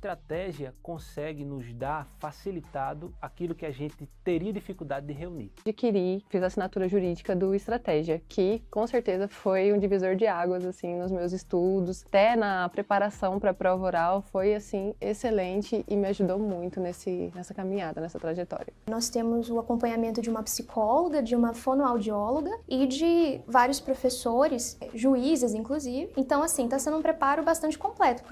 estratégia consegue nos dar facilitado aquilo que a gente teria dificuldade de reunir. Fiz a assinatura jurídica do Estratégia, que com certeza foi um divisor de águas assim nos meus estudos, até na preparação para a prova oral foi assim excelente e me ajudou muito nessa caminhada, nessa trajetória. Nós temos o acompanhamento de uma psicóloga, de uma fonoaudióloga e de vários professores, juízes inclusive. Então assim, está sendo um preparo bastante completo.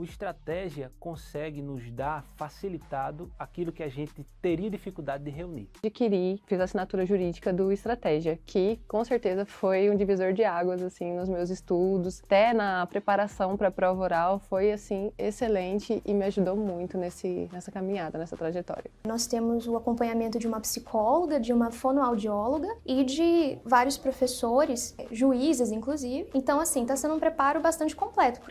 Estratégia consegue nos dar facilitado aquilo que a gente teria dificuldade de reunir. Fiz a assinatura jurídica do Estratégia, que com certeza foi um divisor de águas assim nos meus estudos, até na preparação para a prova oral foi assim excelente e me ajudou muito nessa caminhada, nessa trajetória. Nós temos o acompanhamento de uma psicóloga, de uma fonoaudióloga e de vários professores, juízes inclusive. Então assim, está sendo um preparo bastante completo.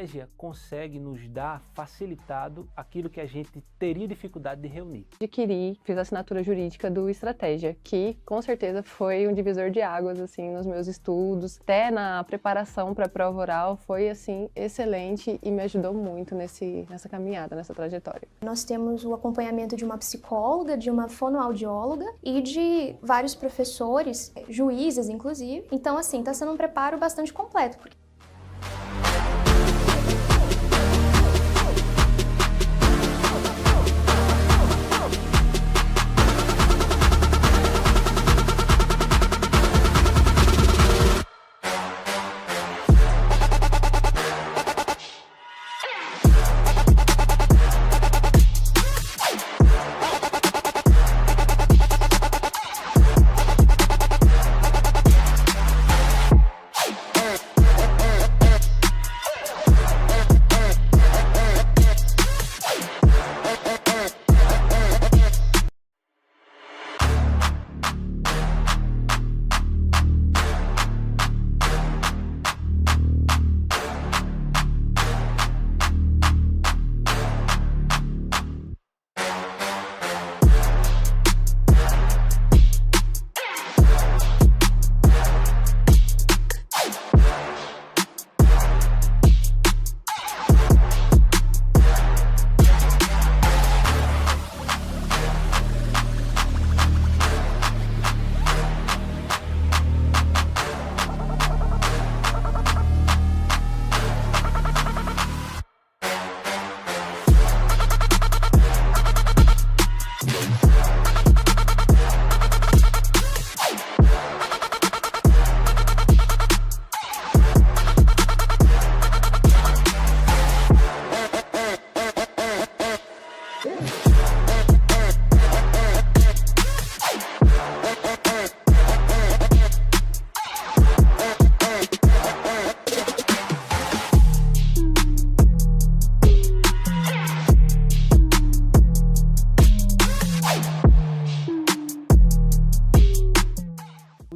estratégia consegue nos dar facilitado aquilo que a gente teria dificuldade de reunir. Adquiri, fiz a assinatura jurídica do Estratégia, que com certeza foi um divisor de águas assim nos meus estudos, até na preparação para a prova oral foi assim excelente e me ajudou muito nessa caminhada, nessa trajetória. Nós temos o acompanhamento de uma psicóloga, de uma fonoaudióloga e de vários professores, juízes inclusive. Então assim, está sendo um preparo bastante completo.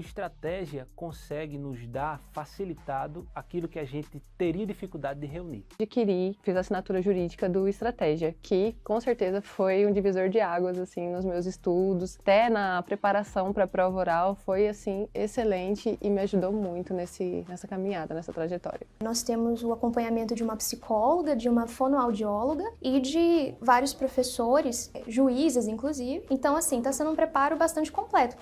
Estratégia consegue nos dar facilitado aquilo que a gente teria dificuldade de reunir. Adquiri, fiz a assinatura jurídica do Estratégia, que com certeza foi um divisor de águas assim nos meus estudos, até na preparação para a prova oral foi assim excelente e me ajudou muito nessa caminhada, nessa trajetória. Nós temos o acompanhamento de uma psicóloga, de uma fonoaudióloga e de vários professores, juízes inclusive. Então assim, está sendo um preparo bastante completo.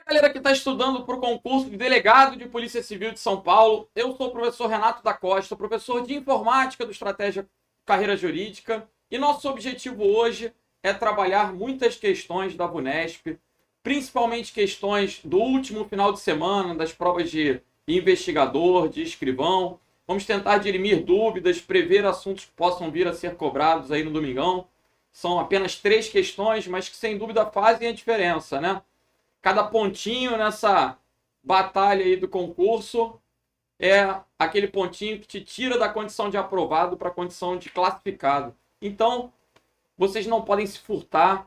Galera que está estudando para o concurso de delegado de Polícia Civil de São Paulo, eu sou o professor Renato da Costa, professor de informática do Estratégia Carreira Jurídica, e nosso objetivo hoje é trabalhar muitas questões da VUNESP, principalmente questões do último final de semana, das provas de investigador, de escrivão. Vamos tentar dirimir dúvidas, prever assuntos que possam vir a ser cobrados aí no domingão. São apenas 3 questões, mas que sem dúvida fazem a diferença, né? Cada pontinho nessa batalha aí do concurso é aquele pontinho que te tira da condição de aprovado para a condição de classificado. Então, vocês não podem se furtar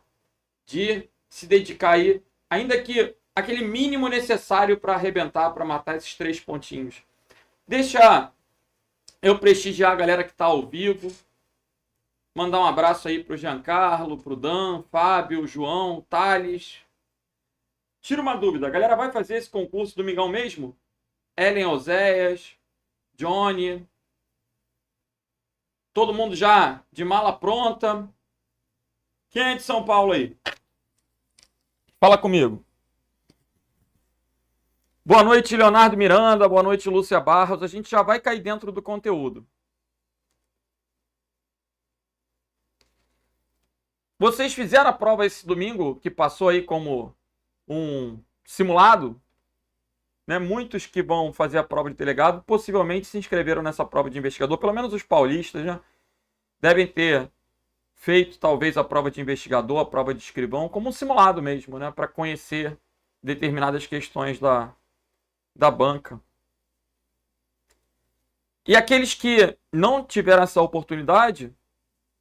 de se dedicar aí, ainda que aquele mínimo necessário para arrebentar, para matar esses 3 pontinhos. Deixa eu prestigiar a galera que está ao vivo. Mandar um abraço aí para o Giancarlo, para o Dan, Fábio, João, Thales. Tira uma dúvida, a galera vai fazer esse concurso domingão mesmo? Ellen Oséias, Johnny, todo mundo já de mala pronta? Quem é de São Paulo aí? Fala comigo. Boa noite, Leonardo Miranda. Boa noite, Lúcia Barros. A gente já vai cair dentro do conteúdo. Vocês fizeram a prova esse domingo, que passou aí como um simulado? Né? Muitos que vão fazer a prova de delegado possivelmente se inscreveram nessa prova de investigador, pelo menos os paulistas, né? Devem ter feito talvez a prova de investigador, a prova de escrivão, como um simulado mesmo, né? Para conhecer determinadas questões da banca. E aqueles que não tiveram essa oportunidade,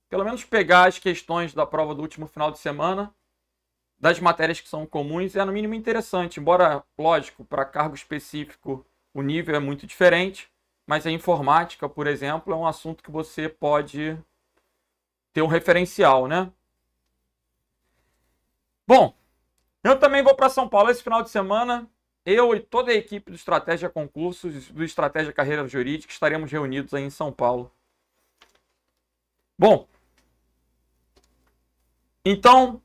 pelo menos pegar as questões da prova do último final de semana, das matérias que são comuns, é no mínimo interessante. Embora, lógico, para cargo específico o nível é muito diferente, mas a informática, por exemplo, é um assunto que você pode ter um referencial, né? Bom, eu também vou para São Paulo esse final de semana. Eu e toda a equipe do Estratégia Concursos, do Estratégia Carreira Jurídica, estaremos reunidos aí em São Paulo. Bom, então,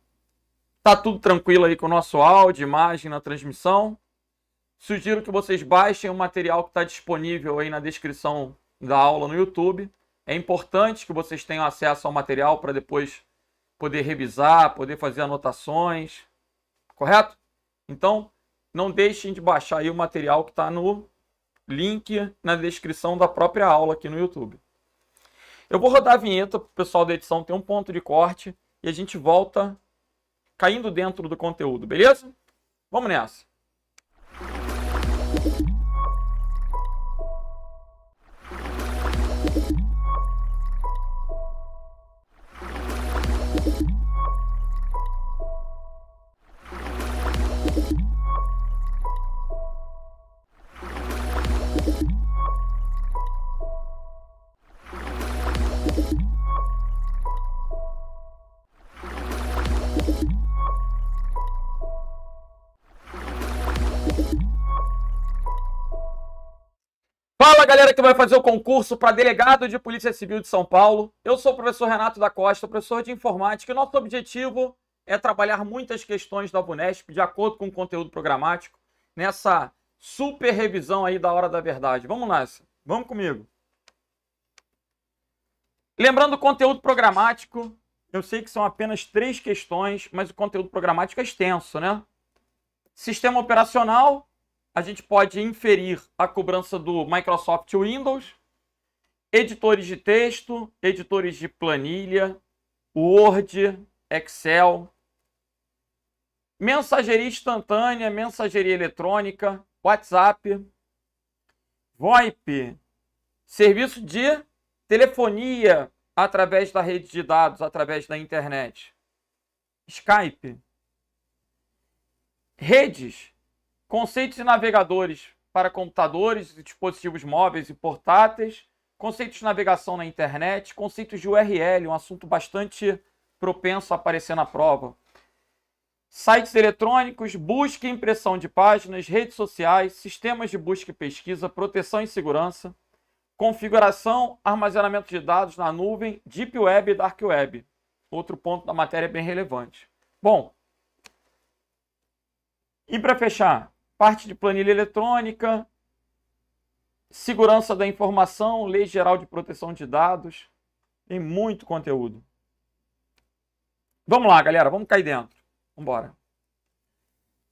tá tudo tranquilo aí com o nosso áudio, imagem na transmissão. Sugiro que vocês baixem o material que está disponível aí na descrição da aula no YouTube. É importante que vocês tenham acesso ao material para depois poder revisar, poder fazer anotações, correto? Então, não deixem de baixar aí o material que está no link na descrição da própria aula aqui no YouTube. Eu vou rodar a vinheta para o pessoal da edição ter um ponto de corte e a gente volta caindo dentro do conteúdo, beleza? Vamos nessa! Fala, galera que vai fazer o concurso para delegado de Polícia Civil de São Paulo. Eu sou o professor Renato da Costa, professor de informática, e nosso objetivo é trabalhar muitas questões da VUNESP de acordo com o conteúdo programático nessa super revisão aí da Hora da Verdade. Vamos nessa, vamos comigo. Lembrando o conteúdo programático, eu sei que são apenas 3 questões, mas o conteúdo programático é extenso, né? Sistema operacional, a gente pode inferir a cobrança do Microsoft Windows, editores de texto, editores de planilha, Word, Excel, mensageria instantânea, mensageria eletrônica, WhatsApp, VoIP, serviço de telefonia através da rede de dados, através da internet, Skype, redes, conceitos de navegadores para computadores, dispositivos móveis e portáteis, conceitos de navegação na internet, conceitos de URL, um assunto bastante propenso a aparecer na prova. Sites eletrônicos, busca e impressão de páginas, redes sociais, sistemas de busca e pesquisa, proteção e segurança, configuração, armazenamento de dados na nuvem, Deep Web e Dark Web. Outro ponto da matéria bem relevante. Bom, e para fechar, parte de planilha eletrônica, segurança da informação, Lei Geral de Proteção de Dados, tem muito conteúdo. Vamos lá, galera, vamos cair dentro. Vamos embora.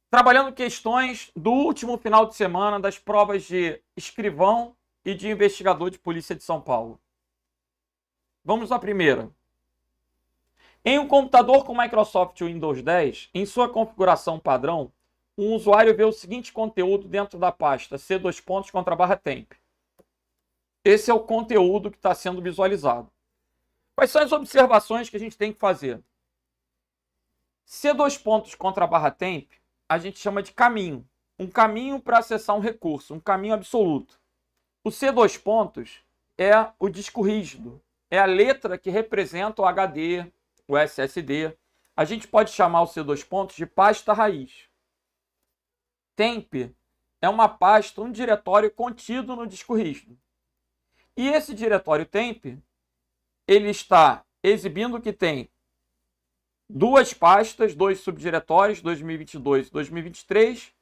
Trabalhando questões do último final de semana das provas de escrivão e de investigador de Polícia de São Paulo. Vamos à primeira. Em um computador com Microsoft Windows 10, em sua configuração padrão, um usuário vê o seguinte conteúdo dentro da pasta C:/temp. Esse é o conteúdo que está sendo visualizado. Quais são as observações que a gente tem que fazer? C:/temp a gente chama de caminho. Um caminho para acessar um recurso, um caminho absoluto. O C: é o disco rígido, é a letra que representa o HD, o SSD. A gente pode chamar o C: de pasta raiz. Temp é uma pasta, um diretório contido no disco rígido. E esse diretório temp, ele está exibindo que tem duas pastas, dois subdiretórios, 2022 e 2023,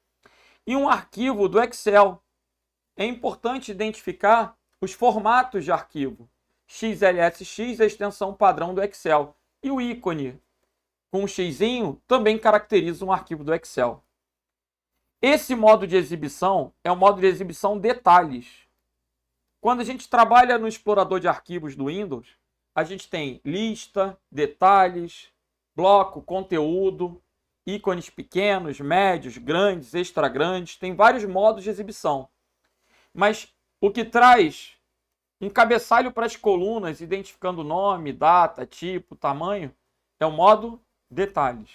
e um arquivo do Excel. É importante identificar os formatos de arquivo. XLSX é a extensão padrão do Excel. E o ícone com um xizinho também caracteriza um arquivo do Excel. Esse modo de exibição é o modo de exibição detalhes. Quando a gente trabalha no explorador de arquivos do Windows, a gente tem lista, detalhes, bloco, conteúdo, ícones pequenos, médios, grandes, extra grandes, tem vários modos de exibição. Mas o que traz um cabeçalho para as colunas, identificando nome, data, tipo, tamanho, é o modo detalhes.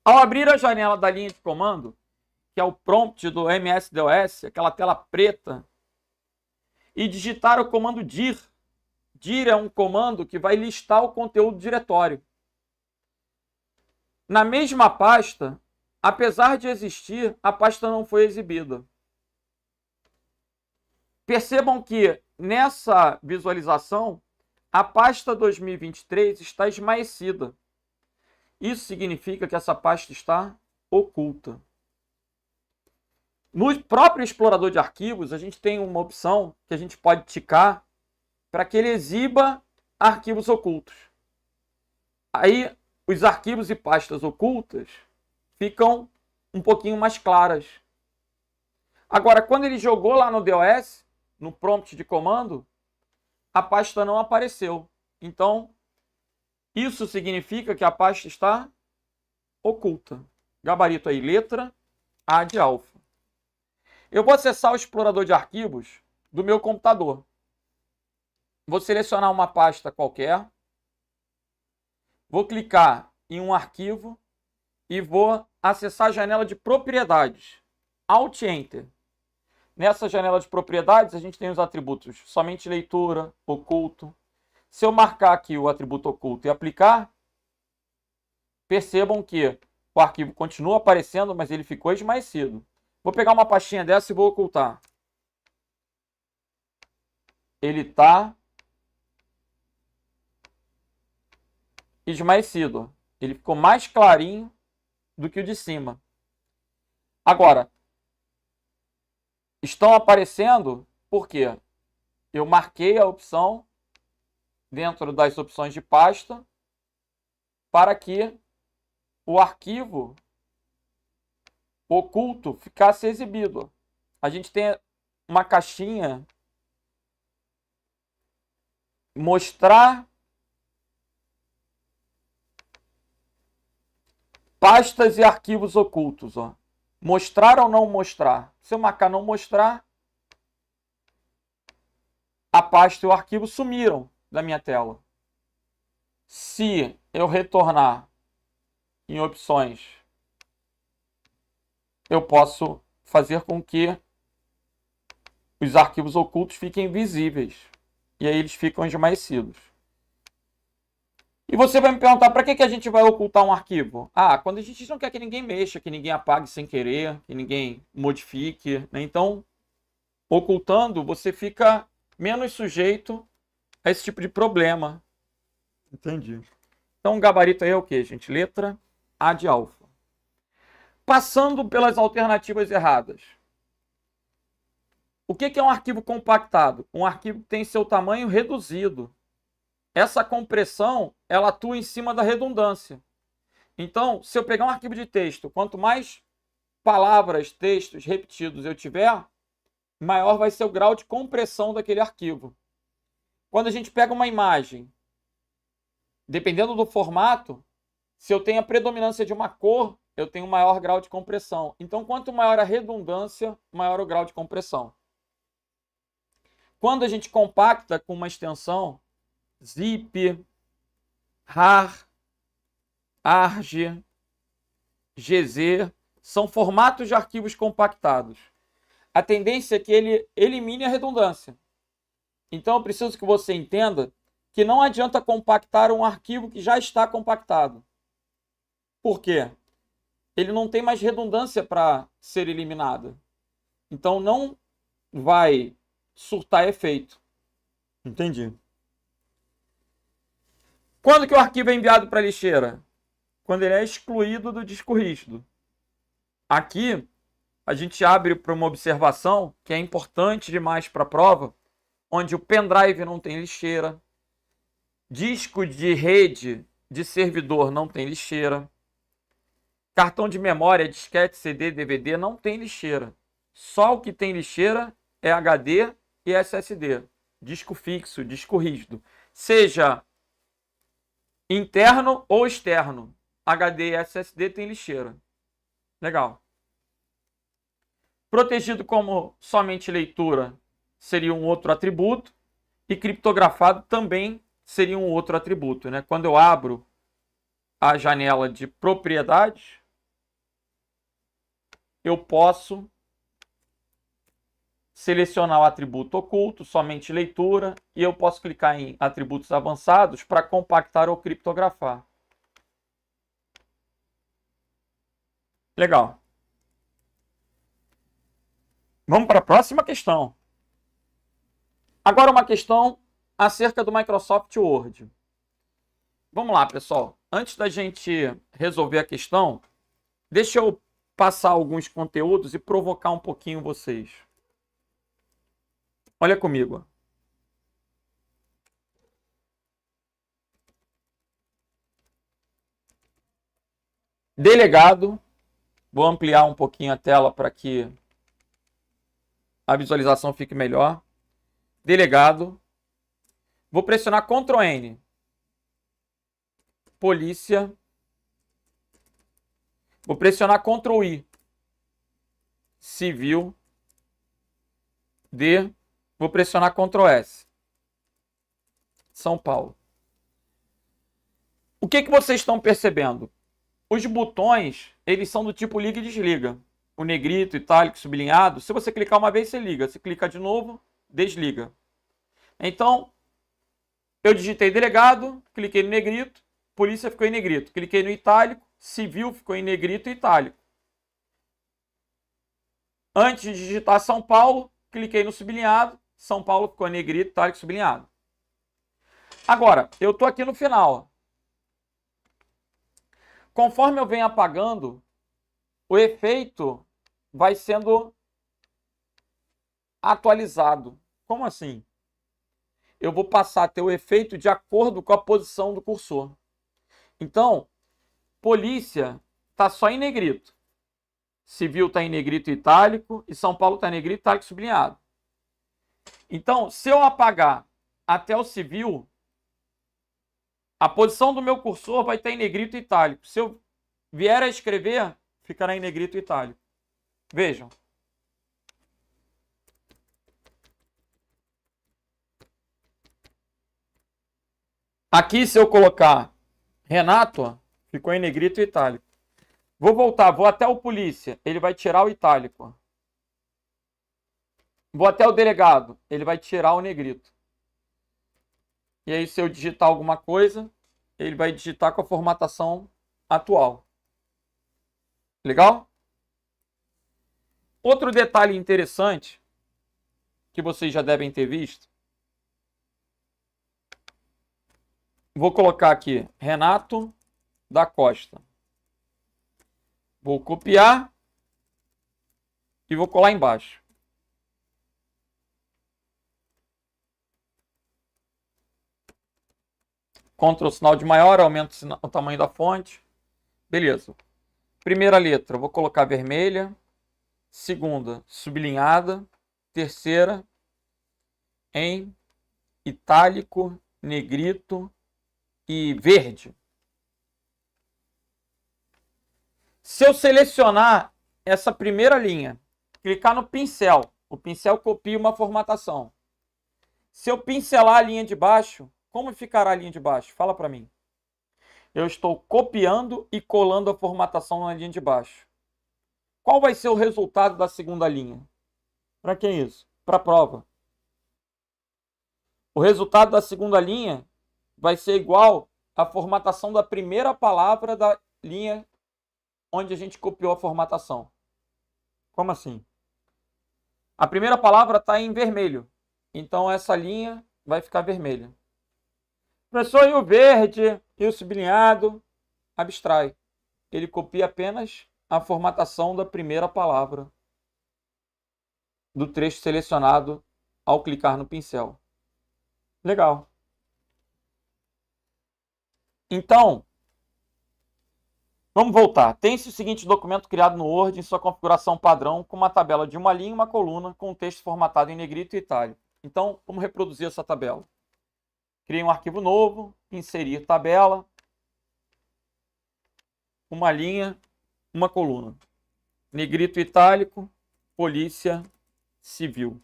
Ao abrir a janela da linha de comando, que é o prompt do MS-DOS, aquela tela preta, e digitar o comando dir. Dir é um comando que vai listar o conteúdo do diretório. Na mesma pasta, apesar de existir, a pasta não foi exibida. Percebam que nessa visualização, a pasta 2023 está esmaecida. Isso significa que essa pasta está oculta. No próprio explorador de arquivos, a gente tem uma opção que a gente pode ticar para que ele exiba arquivos ocultos. Aí, os arquivos e pastas ocultas ficam um pouquinho mais claras. Agora, quando ele jogou lá no DOS, no prompt de comando, a pasta não apareceu. Então, isso significa que a pasta está oculta. Gabarito aí, letra A de alfa. Eu vou acessar o explorador de arquivos do meu computador. Vou selecionar uma pasta qualquer. Vou clicar em um arquivo e vou acessar a janela de propriedades. Alt Enter. Nessa janela de propriedades, a gente tem os atributos somente leitura, oculto. Se eu marcar aqui o atributo oculto e aplicar, percebam que o arquivo continua aparecendo, mas ele ficou esmaecido. Vou pegar uma pastinha dessa e vou ocultar. Ele está esmaecido. Ele ficou mais clarinho do que o de cima. Agora, estão aparecendo porque eu marquei a opção dentro das opções de pasta para que o arquivo oculto ficasse exibido. A gente tem uma caixinha mostrar pastas e arquivos ocultos, ó. Mostrar ou não mostrar? Se eu marcar não mostrar, a pasta e o arquivo sumiram da minha tela. Se eu retornar em opções, eu posso fazer com que os arquivos ocultos fiquem visíveis. E aí eles ficam esmaecidos. E você vai me perguntar, para que a gente vai ocultar um arquivo? Ah, quando a gente não quer que ninguém mexa, que ninguém apague sem querer, que ninguém modifique, né? Então, ocultando, você fica menos sujeito a esse tipo de problema. Entendi. Então, o gabarito aí é o quê, gente? Letra A de alfa. Passando pelas alternativas erradas. O que é um arquivo compactado? Um arquivo que tem seu tamanho reduzido. Essa compressão, ela atua em cima da redundância. Então, se eu pegar um arquivo de texto, quanto mais palavras, textos repetidos eu tiver, maior vai ser o grau de compressão daquele arquivo. Quando a gente pega uma imagem, dependendo do formato, se eu tenho a predominância de uma cor, eu tenho maior grau de compressão. Então, quanto maior a redundância, maior o grau de compressão. Quando a gente compacta com uma extensão, zip, rar, arg, gz, são formatos de arquivos compactados. A tendência é que ele elimine a redundância. Então, eu preciso que você entenda que não adianta compactar um arquivo que já está compactado. Por quê? ele não tem mais redundância para ser eliminado. Então não vai surtar efeito. Entendi. Quando que o arquivo é enviado para a lixeira? Quando ele é excluído do disco rígido. Aqui, a gente abre para uma observação que é importante demais para a prova, onde o pendrive não tem lixeira, disco de rede de servidor não tem lixeira, cartão de memória, disquete, CD, DVD não tem lixeira. Só o que tem lixeira é HD e SSD, disco fixo, disco rígido, seja interno ou externo. HD e SSD tem lixeira. Legal. Protegido como somente leitura seria um outro atributo e criptografado também seria um outro atributo, né? Quando eu abro a janela de propriedades, eu posso selecionar o atributo oculto, somente leitura, e eu posso clicar em atributos avançados para compactar ou criptografar. Legal. Vamos para a próxima questão. Agora uma questão acerca do Microsoft Word. Vamos lá, pessoal. Antes da gente resolver a questão, deixa eu passar alguns conteúdos e provocar um pouquinho vocês. Olha comigo. Delegado. Vou ampliar um pouquinho a tela para que a visualização fique melhor. Delegado. Vou pressionar Ctrl N. Polícia. Vou pressionar Ctrl I. Civil. D. Vou pressionar Ctrl S. São Paulo. O que vocês estão percebendo? Os botões, eles são do tipo liga e desliga. O negrito, itálico, sublinhado. Se você clicar uma vez, você liga. Se clicar de novo, desliga. Então, eu digitei delegado, cliquei no negrito, polícia ficou em negrito. Cliquei no itálico, civil ficou em negrito e itálico. Antes de digitar São Paulo, cliquei no sublinhado, São Paulo ficou em negrito, itálico, sublinhado. Agora, eu estou aqui no final. Conforme eu venho apagando, o efeito vai sendo atualizado. Como assim? Eu vou passar a ter o efeito de acordo com a posição do cursor. Então, polícia está só em negrito. Civil está em negrito e itálico. E São Paulo está em negrito, itálico, sublinhado. Então, se eu apagar até o civil, a posição do meu cursor vai estar em negrito e itálico. Se eu vier a escrever, ficará em negrito e itálico. Vejam. Aqui, se eu colocar Renato, ficou em negrito e itálico. Vou voltar, vou até o polícia, ele vai tirar o itálico. Vou até o delegado, ele vai tirar o negrito. E aí, se eu digitar alguma coisa, ele vai digitar com a formatação atual. Legal? Outro detalhe interessante, que vocês já devem ter visto. Vou colocar aqui, Renato da Costa. Vou copiar e vou colar embaixo. Ctrl sinal de maior, aumento o tamanho da fonte. Beleza. Primeira letra, vou colocar vermelha. Segunda, sublinhada. Terceira, em itálico, negrito e verde. Se eu selecionar essa primeira linha, clicar no pincel, o pincel copia uma formatação. Se eu pincelar a linha de baixo, como ficará a linha de baixo? Fala para mim. Eu estou copiando e colando a formatação na linha de baixo. Qual vai ser o resultado da segunda linha? Para que isso? Para a prova. O resultado da segunda linha vai ser igual à formatação da primeira palavra da linha onde a gente copiou a formatação. Como assim? A primeira palavra está em vermelho. Então, essa linha vai ficar vermelha. Professor, e o verde e o sublinhado? Abstrai. Ele copia apenas a formatação da primeira palavra do trecho selecionado ao clicar no pincel. Legal. Então, vamos voltar. Tem-se o seguinte documento criado no Word em sua configuração padrão, com uma tabela de uma linha e uma coluna, com o texto formatado em negrito e itálico. Então, vamos reproduzir essa tabela. Criei um arquivo novo, inserir tabela, uma linha, uma coluna. Negrito e itálico, Polícia Civil.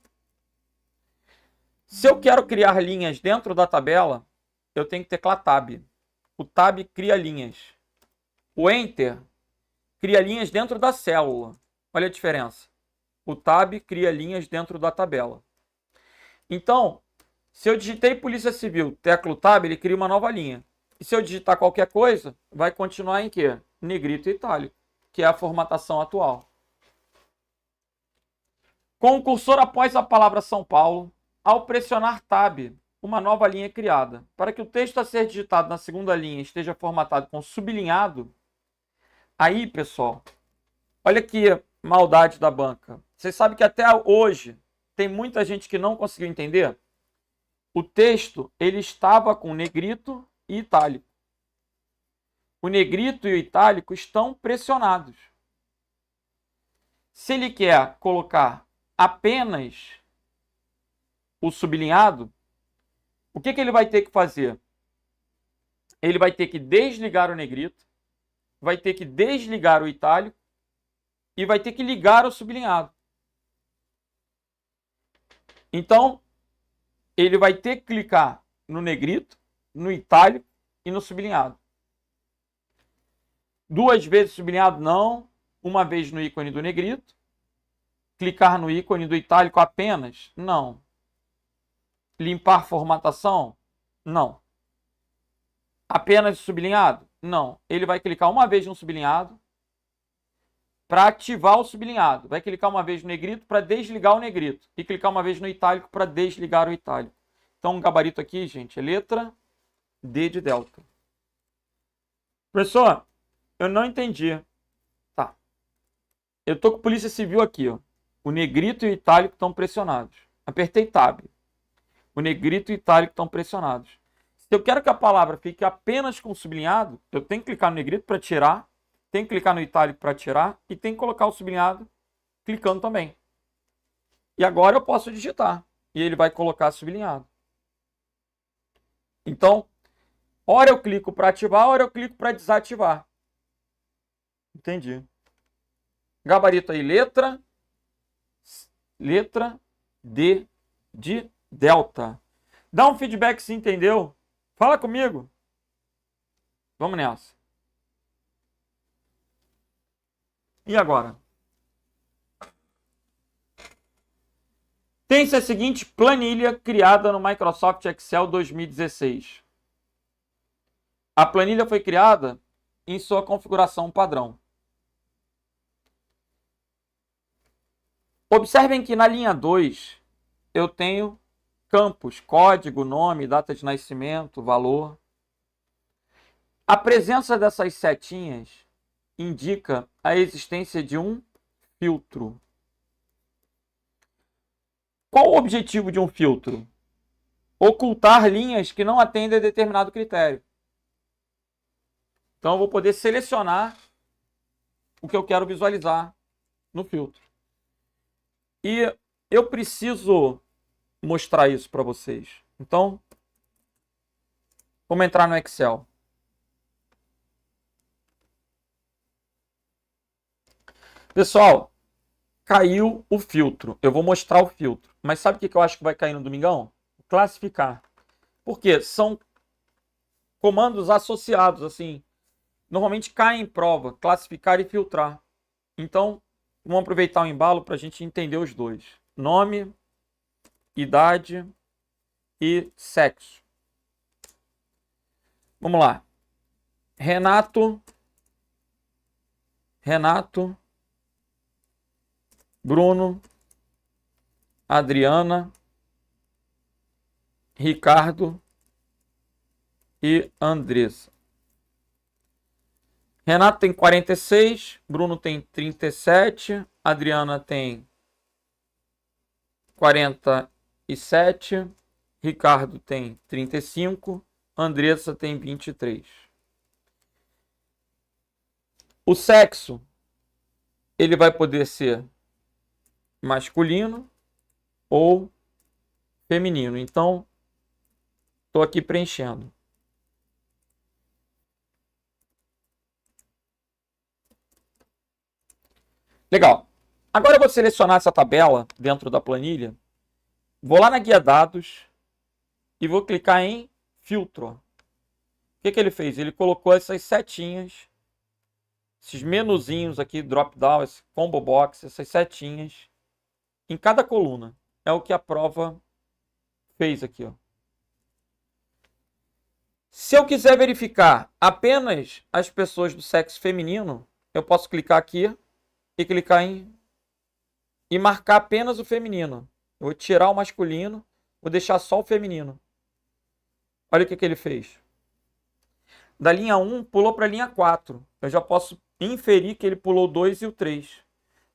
Se eu quero criar linhas dentro da tabela, eu tenho que teclar Tab. O Tab cria linhas. O Enter cria linhas dentro da célula. Olha a diferença. O Tab cria linhas dentro da tabela. Então, se eu digitei Polícia Civil, teclo Tab, ele cria uma nova linha. E se eu digitar qualquer coisa, vai continuar em quê? Negrito e itálico, que é a formatação atual. Com o cursor após a palavra São Paulo, ao pressionar Tab, uma nova linha é criada. Para que o texto a ser digitado na segunda linha esteja formatado com sublinhado, aí, pessoal, olha que maldade da banca. Vocês sabem que até hoje tem muita gente que não conseguiu entender? O texto, ele estava com negrito e itálico. O negrito e o itálico estão pressionados. Se ele quer colocar apenas o sublinhado, o que ele vai ter que fazer? Ele vai ter que desligar o negrito, vai ter que desligar o itálico e vai ter que ligar o sublinhado. Então, ele vai ter que clicar no negrito, no itálico e no sublinhado. 2 vezes sublinhado não, uma vez no ícone do negrito. Clicar no ícone do itálico apenas? Não. Limpar formatação? Não. Apenas sublinhado? Não. Ele vai clicar uma vez no sublinhado para ativar o sublinhado. Vai clicar uma vez no negrito para desligar o negrito. E clicar uma vez no itálico para desligar o itálico. Então, o gabarito aqui, gente, é letra D de delta. Professor, eu não entendi. Tá. Eu tô com Polícia Civil aqui, ó. O negrito e o itálico estão pressionados. Apertei Tab. O negrito e o itálico estão pressionados. Se eu quero que a palavra fique apenas com sublinhado, eu tenho que clicar no negrito para tirar, tenho que clicar no itálico para tirar e tenho que colocar o sublinhado clicando também. E agora eu posso digitar. E ele vai colocar sublinhado. Então, ora eu clico para ativar, ora eu clico para desativar. Entendi. Gabarito aí, letra D de delta. Dá um feedback se entendeu. Fala comigo. Vamos nessa. E agora? Tem-se a seguinte planilha criada no Microsoft Excel 2016. A planilha foi criada em sua configuração padrão. Observem que na linha 2 eu tenho campos, código, nome, data de nascimento, valor. A presença dessas setinhas indica a existência de um filtro. Qual o objetivo de um filtro? Ocultar linhas que não atendem a determinado critério. Então eu vou poder selecionar o que eu quero visualizar no filtro. E eu preciso mostrar isso para vocês. Então, vamos entrar no Excel. Pessoal, caiu o filtro. Eu vou mostrar o filtro. Mas sabe o que eu acho que vai cair no domingão? Classificar. Por quê? São comandos associados, assim. Normalmente caem em prova. Classificar e filtrar. Então, vamos aproveitar o embalo para a gente entender os dois. Nome, idade e sexo. Vamos lá. Renato Renato, Bruno, Adriana, Ricardo e Andressa. Renato tem 46, Bruno tem 37, Adriana tem 47, Ricardo tem 35, Andressa tem 23. O sexo, ele vai poder ser masculino ou feminino. Então, estou aqui preenchendo. Legal. Agora eu vou selecionar essa tabela dentro da planilha. Vou lá na guia dados e vou clicar em filtro. O que ele fez? Ele colocou essas setinhas, esses menuzinhos aqui, drop down, esse combo box, essas setinhas em cada coluna. É o que a prova fez aqui, ó. Se eu quiser verificar apenas as pessoas do sexo feminino, eu posso clicar aqui e clicar e marcar apenas o feminino. Eu vou tirar o masculino, vou deixar só o feminino. Olha o que ele fez. Da linha 1 pulou para a linha 4. Eu já posso inferir que ele pulou o 2 e o 3.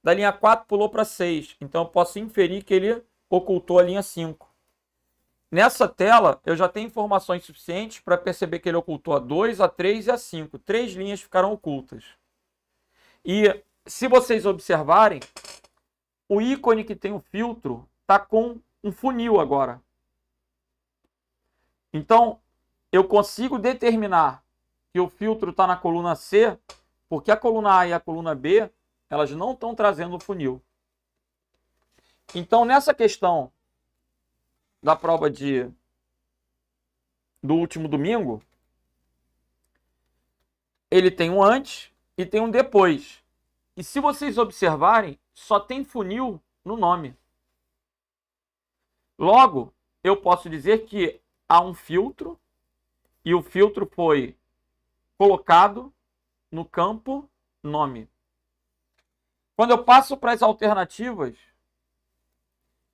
Da linha 4 pulou para 6. Então eu posso inferir que ele ocultou a linha 5. Nessa tela, eu já tenho informações suficientes para perceber que ele ocultou a 2, a 3 e a 5. 3 linhas ficaram ocultas. E se vocês observarem, o ícone que tem o filtro está com um funil agora. Então, eu consigo determinar que o filtro está na coluna C, porque a coluna A e a coluna B, elas não estão trazendo o funil. Então, nessa questão da prova do último domingo, ele tem um antes e tem um depois. E se vocês observarem, só tem funil no nome. Logo, eu posso dizer que há um filtro e o filtro foi colocado no campo nome. Quando eu passo para as alternativas,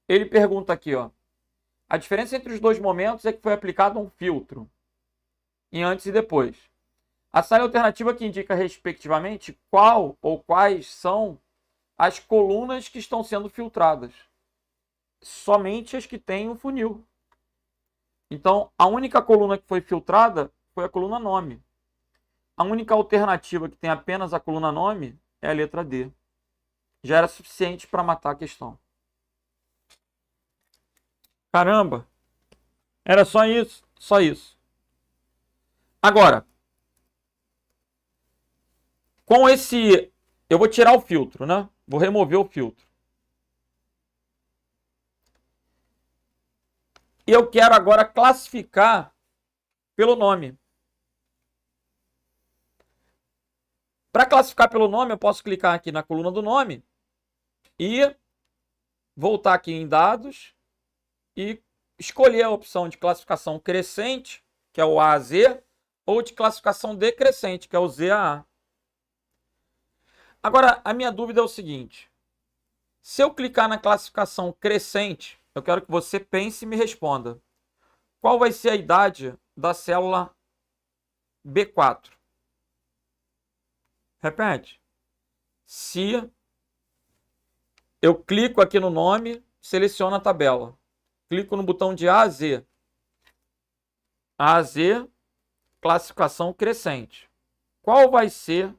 ele pergunta aqui, ó, a diferença entre os dois momentos é que foi aplicado um filtro em antes e depois. A saia alternativa que indica, respectivamente, qual ou quais são as colunas que estão sendo filtradas. Somente as que têm o funil. Então, a única coluna que foi filtrada foi a coluna nome. A única alternativa que tem apenas a coluna nome é a letra D. Já era suficiente para matar a questão. Caramba! Era só isso? Só isso. Agora, com esse... Eu vou tirar o filtro, né? Vou remover o filtro. E eu quero agora classificar pelo nome. Para classificar pelo nome, eu posso clicar aqui na coluna do nome e voltar aqui em dados e escolher a opção de classificação crescente, que é o A a Z, ou de classificação decrescente, que é o Z a A. Agora, a minha dúvida é o seguinte. Se eu clicar na classificação crescente, eu quero que você pense e me responda. Qual vai ser a idade da célula B4? Repete. Se eu clico aqui no nome, seleciono a tabela. Clico no botão de A a Z. A a Z, classificação crescente. Qual vai ser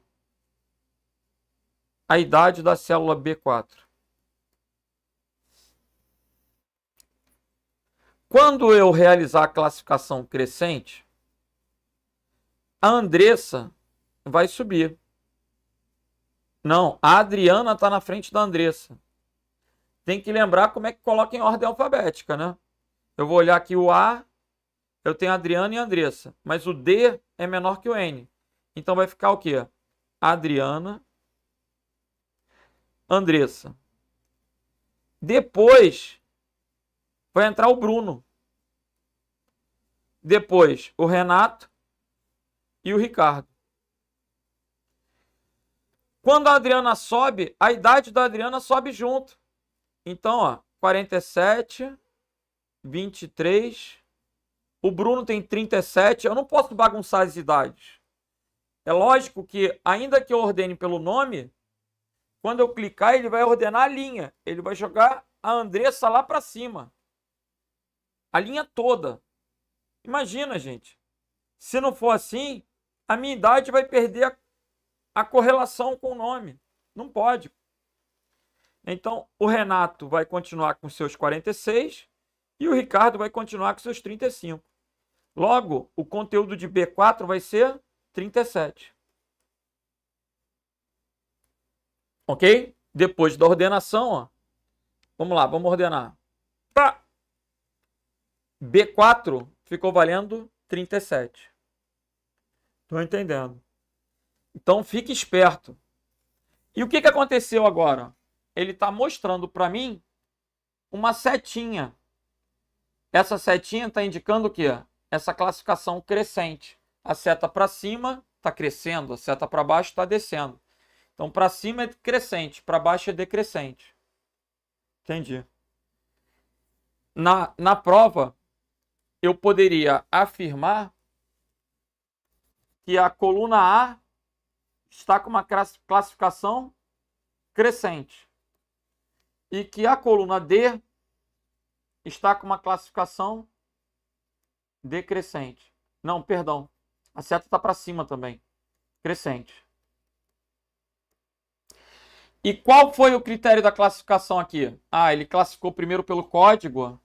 a idade da célula B4? Quando eu realizar a classificação crescente, a Andressa vai subir. Não, a Adriana está na frente da Andressa. Tem que lembrar como é que coloca em ordem alfabética, né? Eu vou olhar aqui o A, eu tenho a Adriana e a Andressa, mas o D é menor que o N. Então vai ficar o quê? Adriana, Andressa. Depois vai entrar o Bruno. Depois o Renato e o Ricardo. Quando a Adriana sobe, a idade da Adriana sobe junto. Então, ó, 47, 23. O Bruno tem 37. Eu não posso bagunçar as idades. É lógico que, ainda que eu ordene pelo nome, quando eu clicar, ele vai ordenar a linha. Ele vai jogar a Andressa lá para cima. A linha toda. Imagina, gente. Se não for assim, a minha idade vai perder a correlação com o nome. Não pode. Então, o Renato vai continuar com seus 46 e o Ricardo vai continuar com seus 35. Logo, o conteúdo de B4 vai ser 37. Ok? Depois da ordenação, ó. Vamos lá, vamos ordenar. Pá! B4 ficou valendo 37. Estou entendendo. Então, fique esperto. E o que aconteceu agora? Ele está mostrando para mim uma setinha. Essa setinha está indicando o quê? Essa classificação crescente. A seta para cima está crescendo, a seta para baixo está descendo. Então, para cima é crescente, para baixo é decrescente. Entendi. Na prova, eu poderia afirmar que a coluna A está com uma classificação crescente e que a coluna D está com uma classificação decrescente. Não, perdão. A seta está para cima também. Crescente. E qual foi o critério da classificação aqui? Ah, ele classificou primeiro pelo código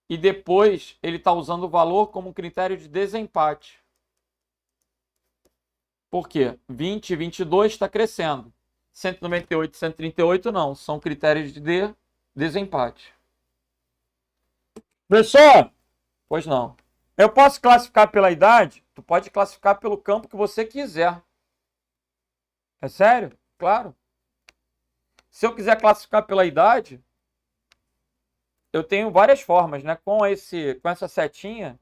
e depois ele está usando o valor como critério de desempate. Por quê? 20 e 22 está crescendo. 198 e 138 não. São critérios de desempate. Professor! Pois não. Eu posso classificar pela idade? Tu pode classificar pelo campo que você quiser. É sério? Claro. Se eu quiser classificar pela idade, eu tenho várias formas, né? Com essa setinha,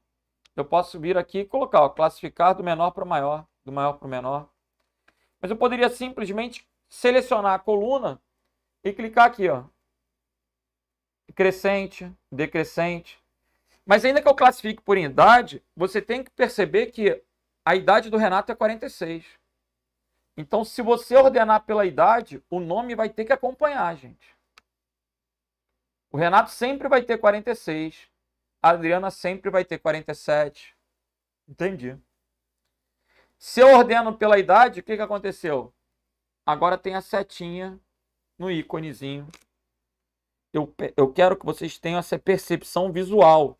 eu posso vir aqui e colocar, ó, classificar do menor para o maior, do maior para o menor. Mas eu poderia simplesmente selecionar a coluna e clicar aqui, ó. Crescente, decrescente. Mas ainda que eu classifique por idade, você tem que perceber que a idade do Renato é 46. Então, se você ordenar pela idade, o nome vai ter que acompanhar, gente. O Renato sempre vai ter 46. A Adriana sempre vai ter 47. Entendi. Se eu ordeno pela idade, o que aconteceu? Agora tem a setinha no íconezinho. Eu quero que vocês tenham essa percepção visual.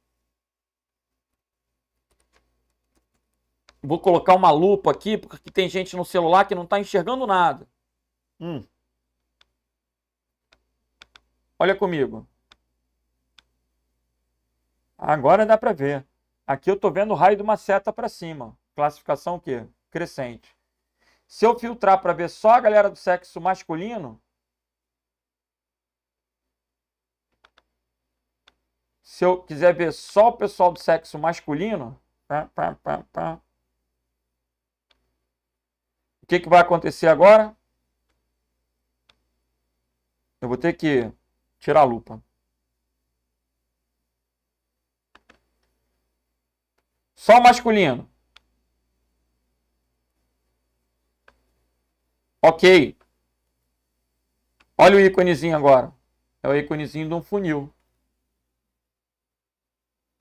Vou colocar uma lupa aqui, porque tem gente no celular que não está enxergando nada. Olha comigo. Agora dá para ver. Aqui eu estou vendo o raio de uma seta para cima. Classificação o quê? Crescente. Se eu filtrar para ver só a galera do sexo masculino, se eu quiser ver só o pessoal do sexo masculino, o que vai acontecer agora? Eu vou ter que tirar a lupa. Só masculino. Ok. Olha o íconezinho agora. É o íconezinho de um funil.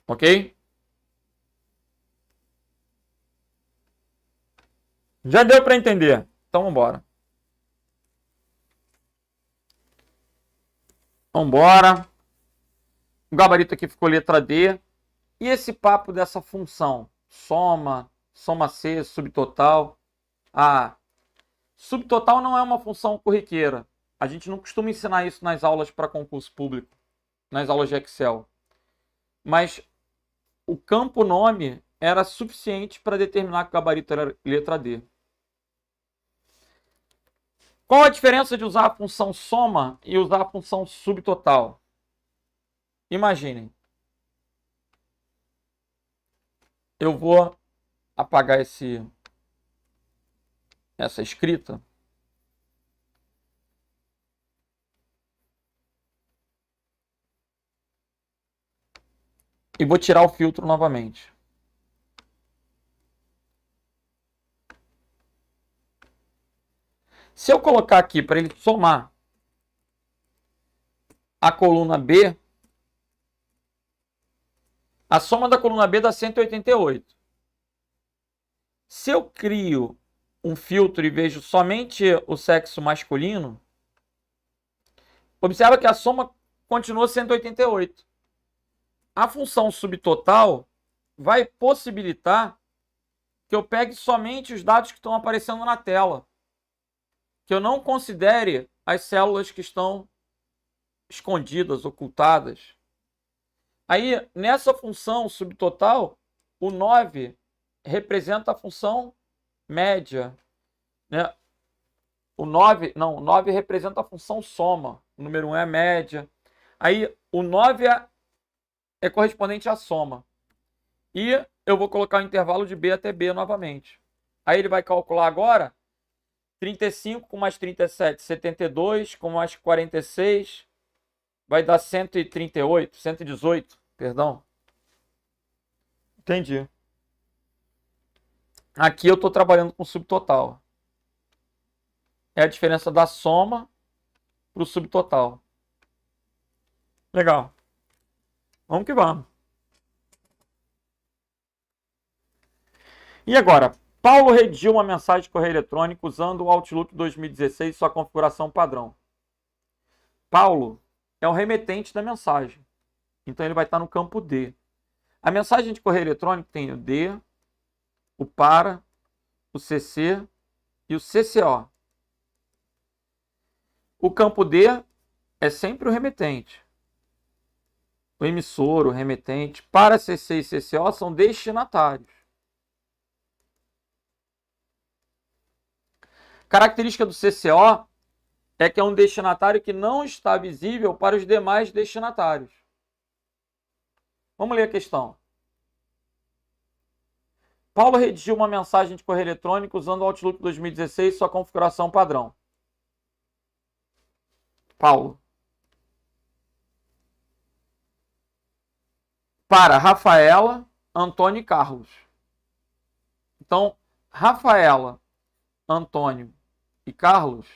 Ok? Já deu para entender. Então, vamos embora. Vamos embora. O gabarito aqui ficou letra D. E esse papo dessa função? Soma, soma C, subtotal. Ah, subtotal não é uma função corriqueira. A gente não costuma ensinar isso nas aulas para concurso público, nas aulas de Excel. Mas o campo nome era suficiente para determinar que o gabarito era letra D. Qual a diferença de usar a função soma e usar a função subtotal? Imaginem. Eu vou apagar essa escrita. E vou tirar o filtro novamente. Se eu colocar aqui para ele somar a coluna B, a soma da coluna B dá 188. Se eu crio um filtro e vejo somente o sexo masculino, observa que a soma continua 188. A função subtotal vai possibilitar que eu pegue somente os dados que estão aparecendo na tela, que eu não considere as células que estão escondidas, ocultadas. Aí, nessa função subtotal, o 9 representa a função média, né? O 9 representa a função soma. O número 1 é a média. Aí, o 9 é correspondente à soma. E eu vou colocar o intervalo de B até B novamente. Aí ele vai calcular agora 35 com mais 37, 72 com mais 46, vai dar 138, 118, perdão. Entendi. Aqui eu estou trabalhando com subtotal. É a diferença da soma para o subtotal. Legal. Vamos que vamos. E agora, Paulo redigiu uma mensagem de correio eletrônico usando o Outlook 2016 e sua configuração padrão. Paulo é o remetente da mensagem. Então ele vai estar no campo D. A mensagem de correio eletrônico tem o D, o para, o CC e o CCO. O campo D é sempre o remetente. O emissor, o remetente, para CC e CCO são destinatários. Característica do CCO é que é um destinatário que não está visível para os demais destinatários. Vamos ler a questão. Paulo redigiu uma mensagem de correio eletrônico usando o Outlook 2016 e sua configuração padrão. Paulo. Para Rafaela, Antônio e Carlos. Então, Rafaela, Antônio e Carlos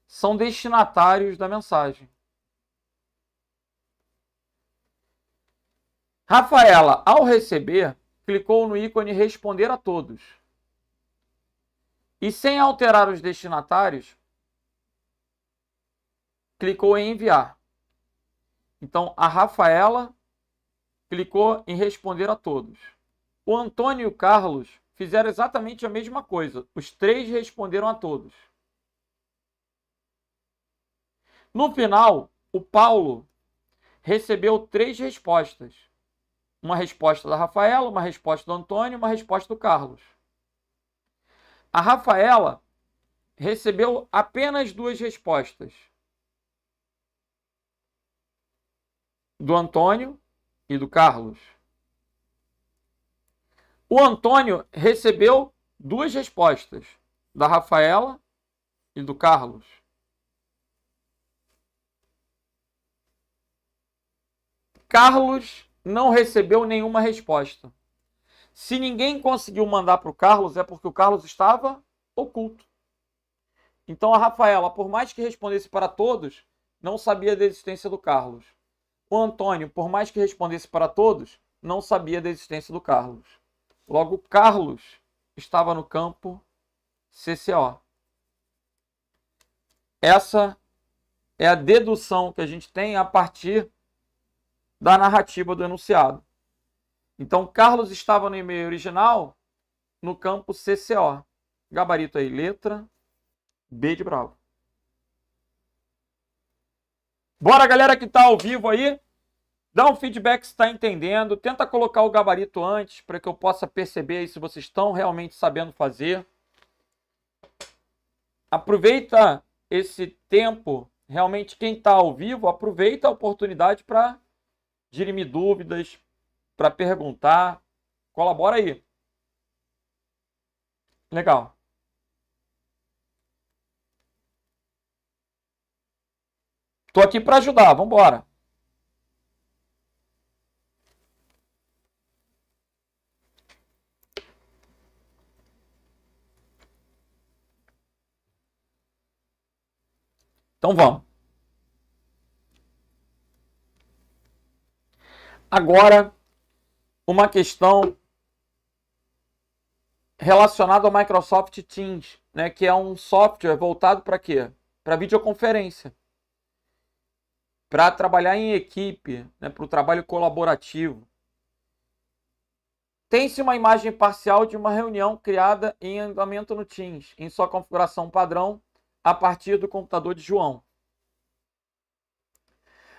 são destinatários da mensagem. Rafaela, ao receber, clicou no ícone responder a todos. E sem alterar os destinatários, clicou em enviar. Então, a Rafaela clicou em responder a todos. O Antônio e o Carlos fizeram exatamente a mesma coisa. Os três responderam a todos. No final, o Paulo recebeu 3 respostas. Uma resposta da Rafaela, uma resposta do Antônio e uma resposta do Carlos. A Rafaela recebeu apenas 2 respostas. Do Antônio e do Carlos. O Antônio recebeu 2 respostas. Da Rafaela e do Carlos. Carlos não recebeu nenhuma resposta. Se ninguém conseguiu mandar para o Carlos, é porque o Carlos estava oculto. Então a Rafaela, por mais que respondesse para todos, não sabia da existência do Carlos. O Antônio, por mais que respondesse para todos, não sabia da existência do Carlos. Logo, Carlos estava no campo CCO. Essa é a dedução que a gente tem a partir da narrativa do enunciado. Então, Carlos estava no e-mail original no campo CCO. Gabarito aí, letra B de bravo. Bora, galera que está ao vivo aí. Dá um feedback se está entendendo. Tenta colocar o gabarito antes para que eu possa perceber aí se vocês estão realmente sabendo fazer. Aproveita esse tempo. Realmente, quem está ao vivo, aproveita a oportunidade para dirimir dúvidas, para perguntar. Colabora aí. Legal. Estou aqui para ajudar. Vamos embora. Então vamos. Agora, uma questão relacionado ao Microsoft Teams, né, que é um software voltado para quê? Para videoconferência. Para trabalhar em equipe, né, para o trabalho colaborativo. Tem-se uma imagem parcial de uma reunião criada em andamento no Teams, em sua configuração padrão, a partir do computador de João.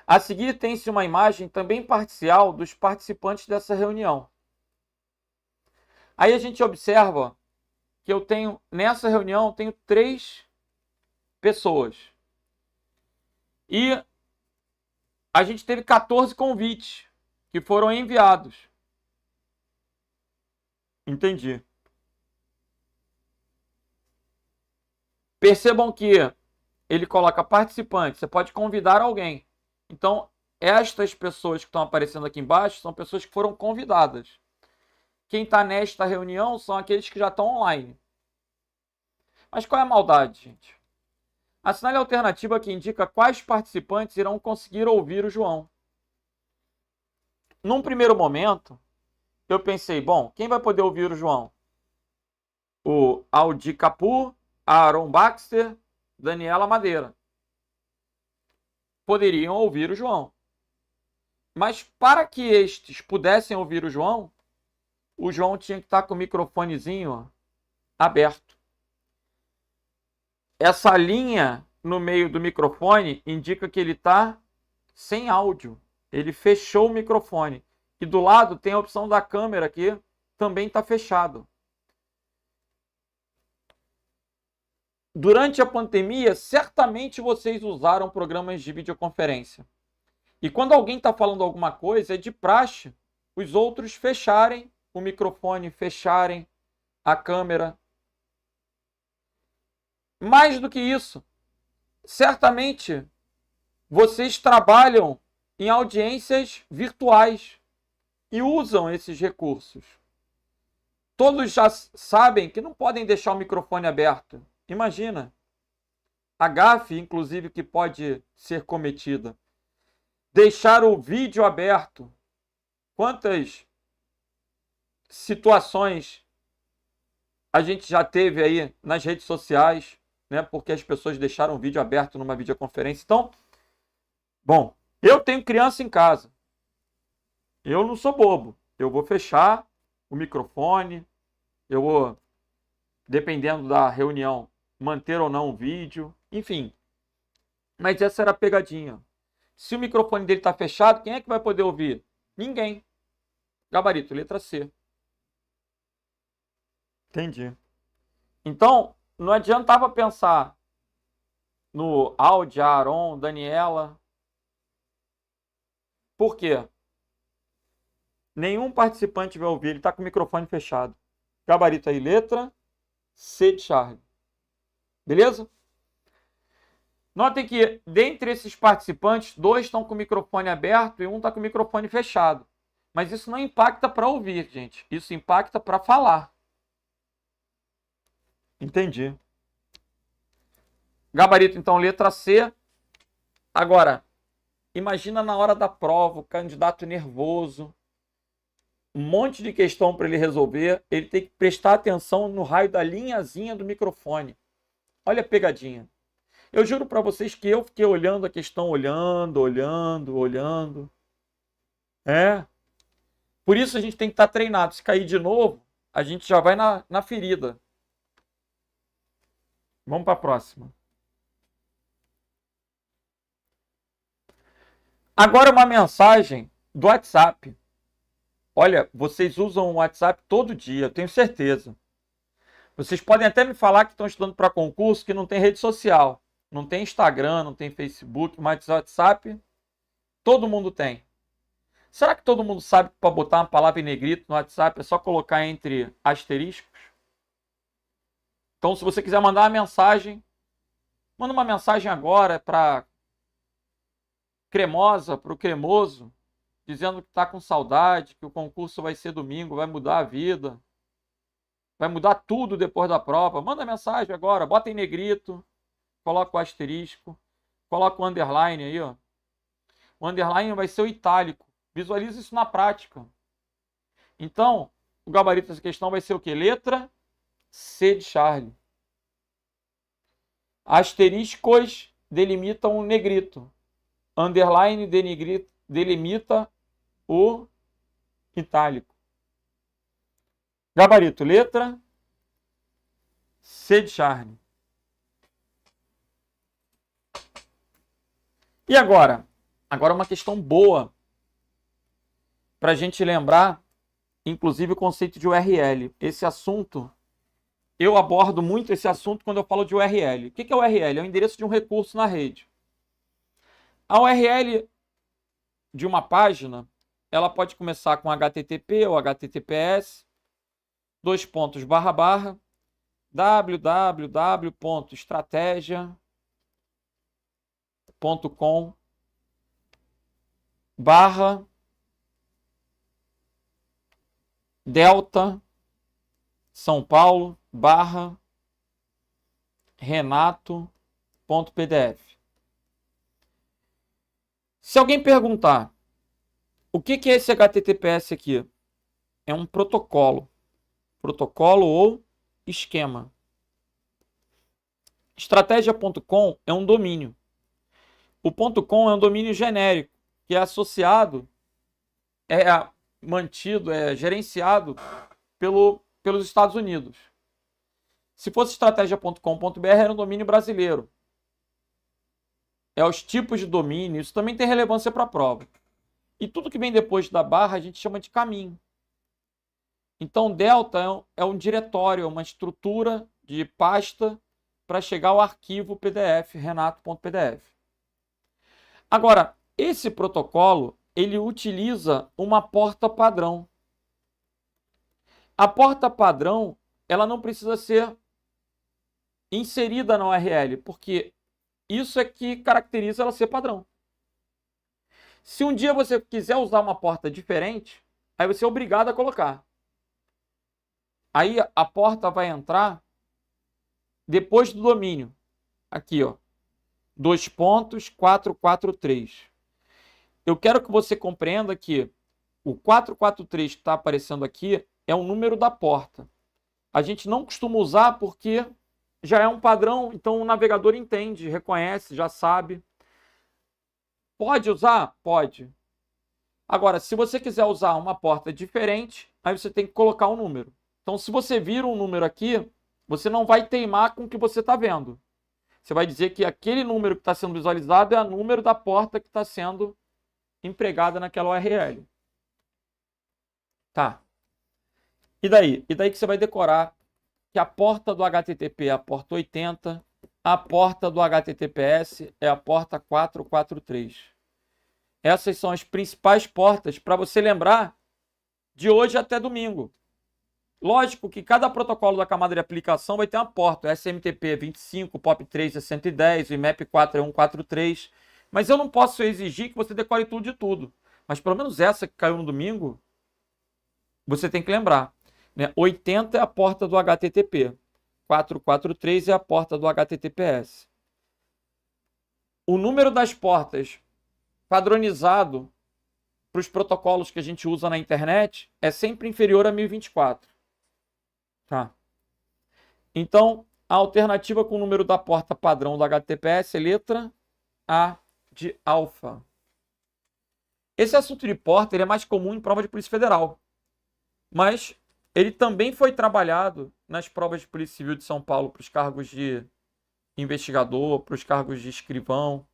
A seguir, tem-se uma imagem também parcial dos participantes dessa reunião. Aí a gente observa que eu tenho, nessa reunião, tenho 3 pessoas. E a gente teve 14 convites que foram enviados. Entendi. Percebam que ele coloca participante, você pode convidar alguém. Então, estas pessoas que estão aparecendo aqui embaixo são pessoas que foram convidadas. Quem está nesta reunião são aqueles que já estão online. Mas qual é a maldade, gente? Assinale a alternativa que indica quais participantes irão conseguir ouvir o João. Num primeiro momento, eu pensei, bom, quem vai poder ouvir o João? O Aldi Capu, Aaron Baxter, Daniela Madeira. Poderiam ouvir o João. Mas para que estes pudessem ouvir o João tinha que estar com o microfonezinho aberto. Essa linha no meio do microfone indica que ele está sem áudio. Ele fechou o microfone. E do lado tem a opção da câmera que também está fechado. Durante a pandemia, certamente vocês usaram programas de videoconferência. E quando alguém está falando alguma coisa, é de praxe os outros fecharem o microfone, fecharem a câmera. Mais do que isso, certamente vocês trabalham em audiências virtuais e usam esses recursos. Todos já sabem que não podem deixar o microfone aberto. Imagina, a gafe, inclusive, que pode ser cometida. Deixar o vídeo aberto. Quantas situações a gente já teve aí nas redes sociais, né? Porque as pessoas deixaram o vídeo aberto numa videoconferência. Então, bom, eu tenho criança em casa. Eu não sou bobo. Eu vou fechar o microfone. Eu vou, dependendo da reunião, manter ou não o vídeo. Enfim. Mas essa era a pegadinha. Se o microfone dele está fechado, quem é que vai poder ouvir? Ninguém. Gabarito, letra C. Entendi. Então, não adiantava pensar no Aldi, Aaron, Daniela. Por quê? Nenhum participante vai ouvir, ele está com o microfone fechado. Gabarito aí, letra C de Charlie. Beleza? Notem que, dentre esses participantes, 2 estão com o microfone aberto e 1 está com o microfone fechado. Mas isso não impacta para ouvir, gente. Isso impacta para falar. Entendi. Gabarito, então, letra C. Agora, imagina na hora da prova, o candidato nervoso, um monte de questão para ele resolver, ele tem que prestar atenção no raio da linhazinha do microfone. Olha a pegadinha. Eu juro para vocês que eu fiquei olhando a questão, olhando. É. Por isso a gente tem que estar treinado. Se cair de novo, a gente já vai na ferida. Vamos para a próxima. Agora uma mensagem do WhatsApp. Olha, vocês usam o WhatsApp todo dia, eu tenho certeza. Vocês podem até me falar que estão estudando para concurso que não tem rede social. Não tem Instagram, não tem Facebook, mas WhatsApp todo mundo tem. Será que todo mundo sabe que para botar uma palavra em negrito no WhatsApp é só colocar entre asteriscos? Então, se você quiser mandar uma mensagem, manda uma mensagem agora para Cremosa, para o Cremoso, dizendo que está com saudade, que o concurso vai ser domingo, vai mudar a vida, vai mudar tudo depois da prova. Manda mensagem agora, bota em negrito, coloca o asterisco. coloca o underline aí, ó. O underline vai ser o itálico. Visualiza isso na prática. Então, o gabarito dessa questão vai ser o quê? Letra C de Charlie. Asteriscos delimitam o negrito. Underline delimita o itálico. Gabarito, letra C de Charlie. E agora? Agora uma questão boa para a gente lembrar, inclusive o conceito de URL. Esse assunto, eu abordo muito esse assunto quando eu falo de URL. O que é URL? É o endereço de um recurso na rede. A URL de uma página, ela pode começar com HTTP ou HTTPS, www.estrategia.com /Delta São Paulo /Renato.pdf. Se alguém perguntar o que é esse HTTPS aqui? É um protocolo ou esquema. Estratégia.com é um domínio. O .com é um domínio genérico que é associado, é mantido, é gerenciado pelos Estados Unidos. Se fosse estratégia.com.br, era um domínio brasileiro. É os tipos de domínio, isso também tem relevância para a prova. E tudo que vem depois da barra a gente chama de caminho. Então, Delta é um diretório, é uma estrutura de pasta para chegar ao arquivo PDF, renato.pdf. Agora, esse protocolo, ele utiliza uma porta padrão. A porta padrão, ela não precisa ser inserida na URL, porque isso é que caracteriza ela ser padrão. Se um dia você quiser usar uma porta diferente, aí você é obrigado a colocar. Aí a porta vai entrar depois do domínio. Aqui, ó. 2.443. Eu quero que você compreenda que o 443 que está aparecendo aqui é o número da porta. A gente não costuma usar porque já é um padrão, então o navegador entende, reconhece, já sabe. Pode usar? Pode. Agora, se você quiser usar uma porta diferente, aí você tem que colocar um número. Então, se você vira um número aqui, você não vai teimar com o que você está vendo. Você vai dizer que aquele número que está sendo visualizado é o número da porta que está sendo empregada naquela URL. Tá. E daí? E daí que você vai decorar que a porta do HTTP é a porta 80, a porta do HTTPS é a porta 443. Essas são as principais portas para você lembrar de hoje até domingo. Lógico que cada protocolo da camada de aplicação vai ter uma porta. O SMTP é 25, o POP3 é 110, o IMAP4 é 143. Mas eu não posso exigir que você decore tudo de tudo. Mas pelo menos essa que caiu no domingo, você tem que lembrar. 80 é a porta do HTTP. 443 é a porta do HTTPS. O número das portas padronizado para os protocolos que a gente usa na internet é sempre inferior a 1024. Tá. Então, a alternativa com o número da porta padrão do HTTPS é letra A de alfa. Esse assunto de porta ele é mais comum em prova de Polícia Federal, mas ele também foi trabalhado nas provas de Polícia Civil de São Paulo para os cargos de investigador, para os cargos de escrivão.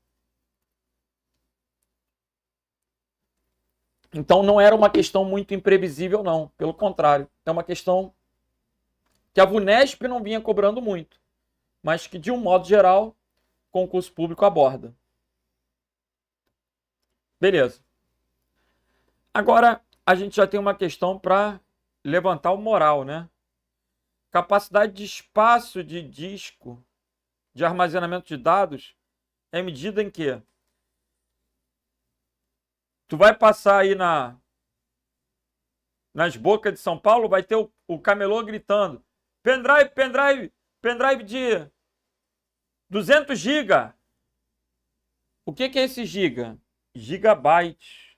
Então não era uma questão muito imprevisível, não. Pelo contrário, é uma questão que a VUNESP não vinha cobrando muito, mas que, de um modo geral, o concurso público aborda. Beleza. Agora, a gente já tem uma questão para levantar o moral, né? Capacidade de espaço de disco de armazenamento de dados é medida em quê? Tu vai passar aí nas bocas de São Paulo, vai ter o camelô gritando: pendrive de 200 GB. O que é esse giga? Gigabyte.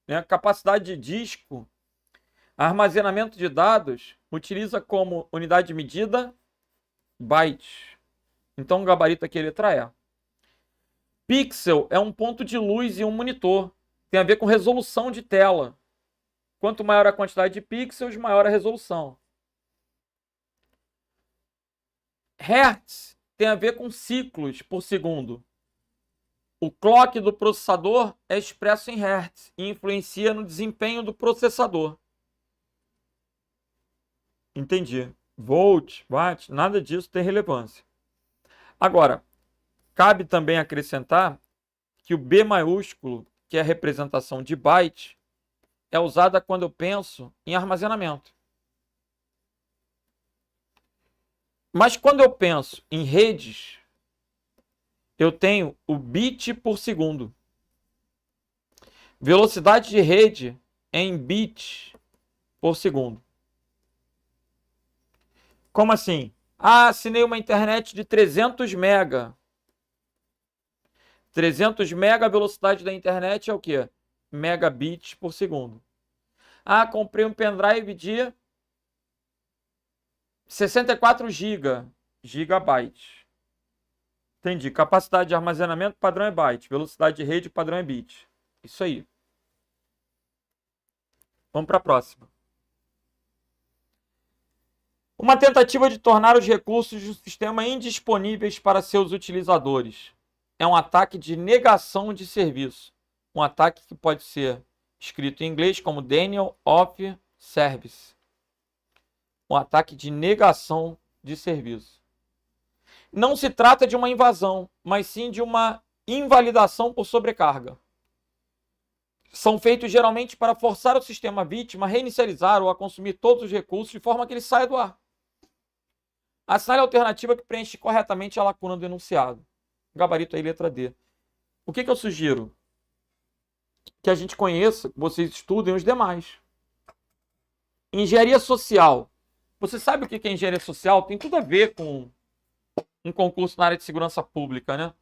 Né? Capacidade de disco. Armazenamento de dados utiliza como unidade de medida byte. Então o gabarito aqui é a letra E. Pixel é um ponto de luz em um monitor. Tem a ver com resolução de tela. Quanto maior a quantidade de pixels, maior a resolução. Hertz tem a ver com ciclos por segundo. O clock do processador é expresso em Hertz e influencia no desempenho do processador. Entendi. Volt, watt, nada disso tem relevância. Agora, cabe também acrescentar que o B maiúsculo, que é a representação de byte, é usada quando eu penso em armazenamento. Mas quando eu penso em redes, eu tenho o bit por segundo. Velocidade de rede é em bit por segundo. Como assim? Ah, assinei uma internet de 300 mega. 300 mega, a velocidade da internet é o quê? Megabits por segundo. Ah, comprei um pendrive de 64 gigabytes. Entendi. Capacidade de armazenamento, padrão é byte. Velocidade de rede, padrão é bit. Isso aí. Vamos para a próxima. Uma tentativa de tornar os recursos do sistema indisponíveis para seus utilizadores. É um ataque de negação de serviço. Um ataque que pode ser escrito em inglês como Denial of Service. Um ataque de negação de serviço. Não se trata de uma invasão, mas sim de uma invalidação por sobrecarga. São feitos geralmente para forçar o sistema vítima a reinicializar ou a consumir todos os recursos de forma que ele saia do ar. Assinale a alternativa que preenche corretamente a lacuna do enunciado. Gabarito aí, letra D. O que eu sugiro? Que a gente conheça, que vocês estudem os demais. Engenharia social. Você sabe o que é engenharia social? Tem tudo a ver com um concurso na área de segurança pública, né?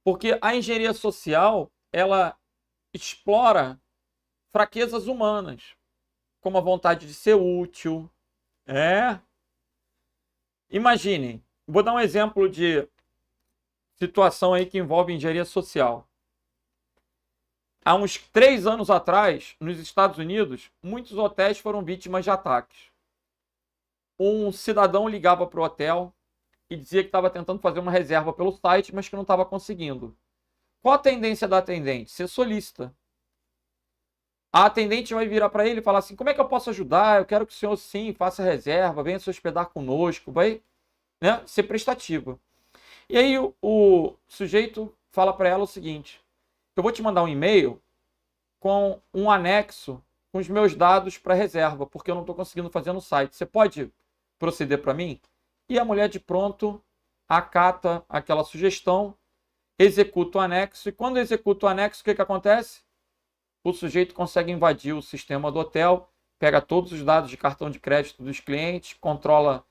Porque a engenharia social, ela explora fraquezas humanas, como a vontade de ser útil. Imaginem, vou dar um exemplo de situação aí que envolve engenharia social. Há uns 3 anos atrás, nos Estados Unidos, muitos hotéis foram vítimas de ataques. Um cidadão ligava para o hotel e dizia que estava tentando fazer uma reserva pelo site, mas que não estava conseguindo. Qual a tendência da atendente? Ser solícita. A atendente vai virar para ele e falar assim: como é que eu posso ajudar? Eu quero que o senhor sim faça reserva, venha se hospedar conosco, vai, né, ser prestativa. E aí o sujeito fala para ela o seguinte: eu vou te mandar um e-mail com um anexo com os meus dados para reserva, porque eu não estou conseguindo fazer no site. Você pode proceder para mim? E a mulher de pronto acata aquela sugestão, executa o anexo, e quando executa o anexo, o que acontece? O sujeito consegue invadir o sistema do hotel, pega todos os dados de cartão de crédito dos clientes, controla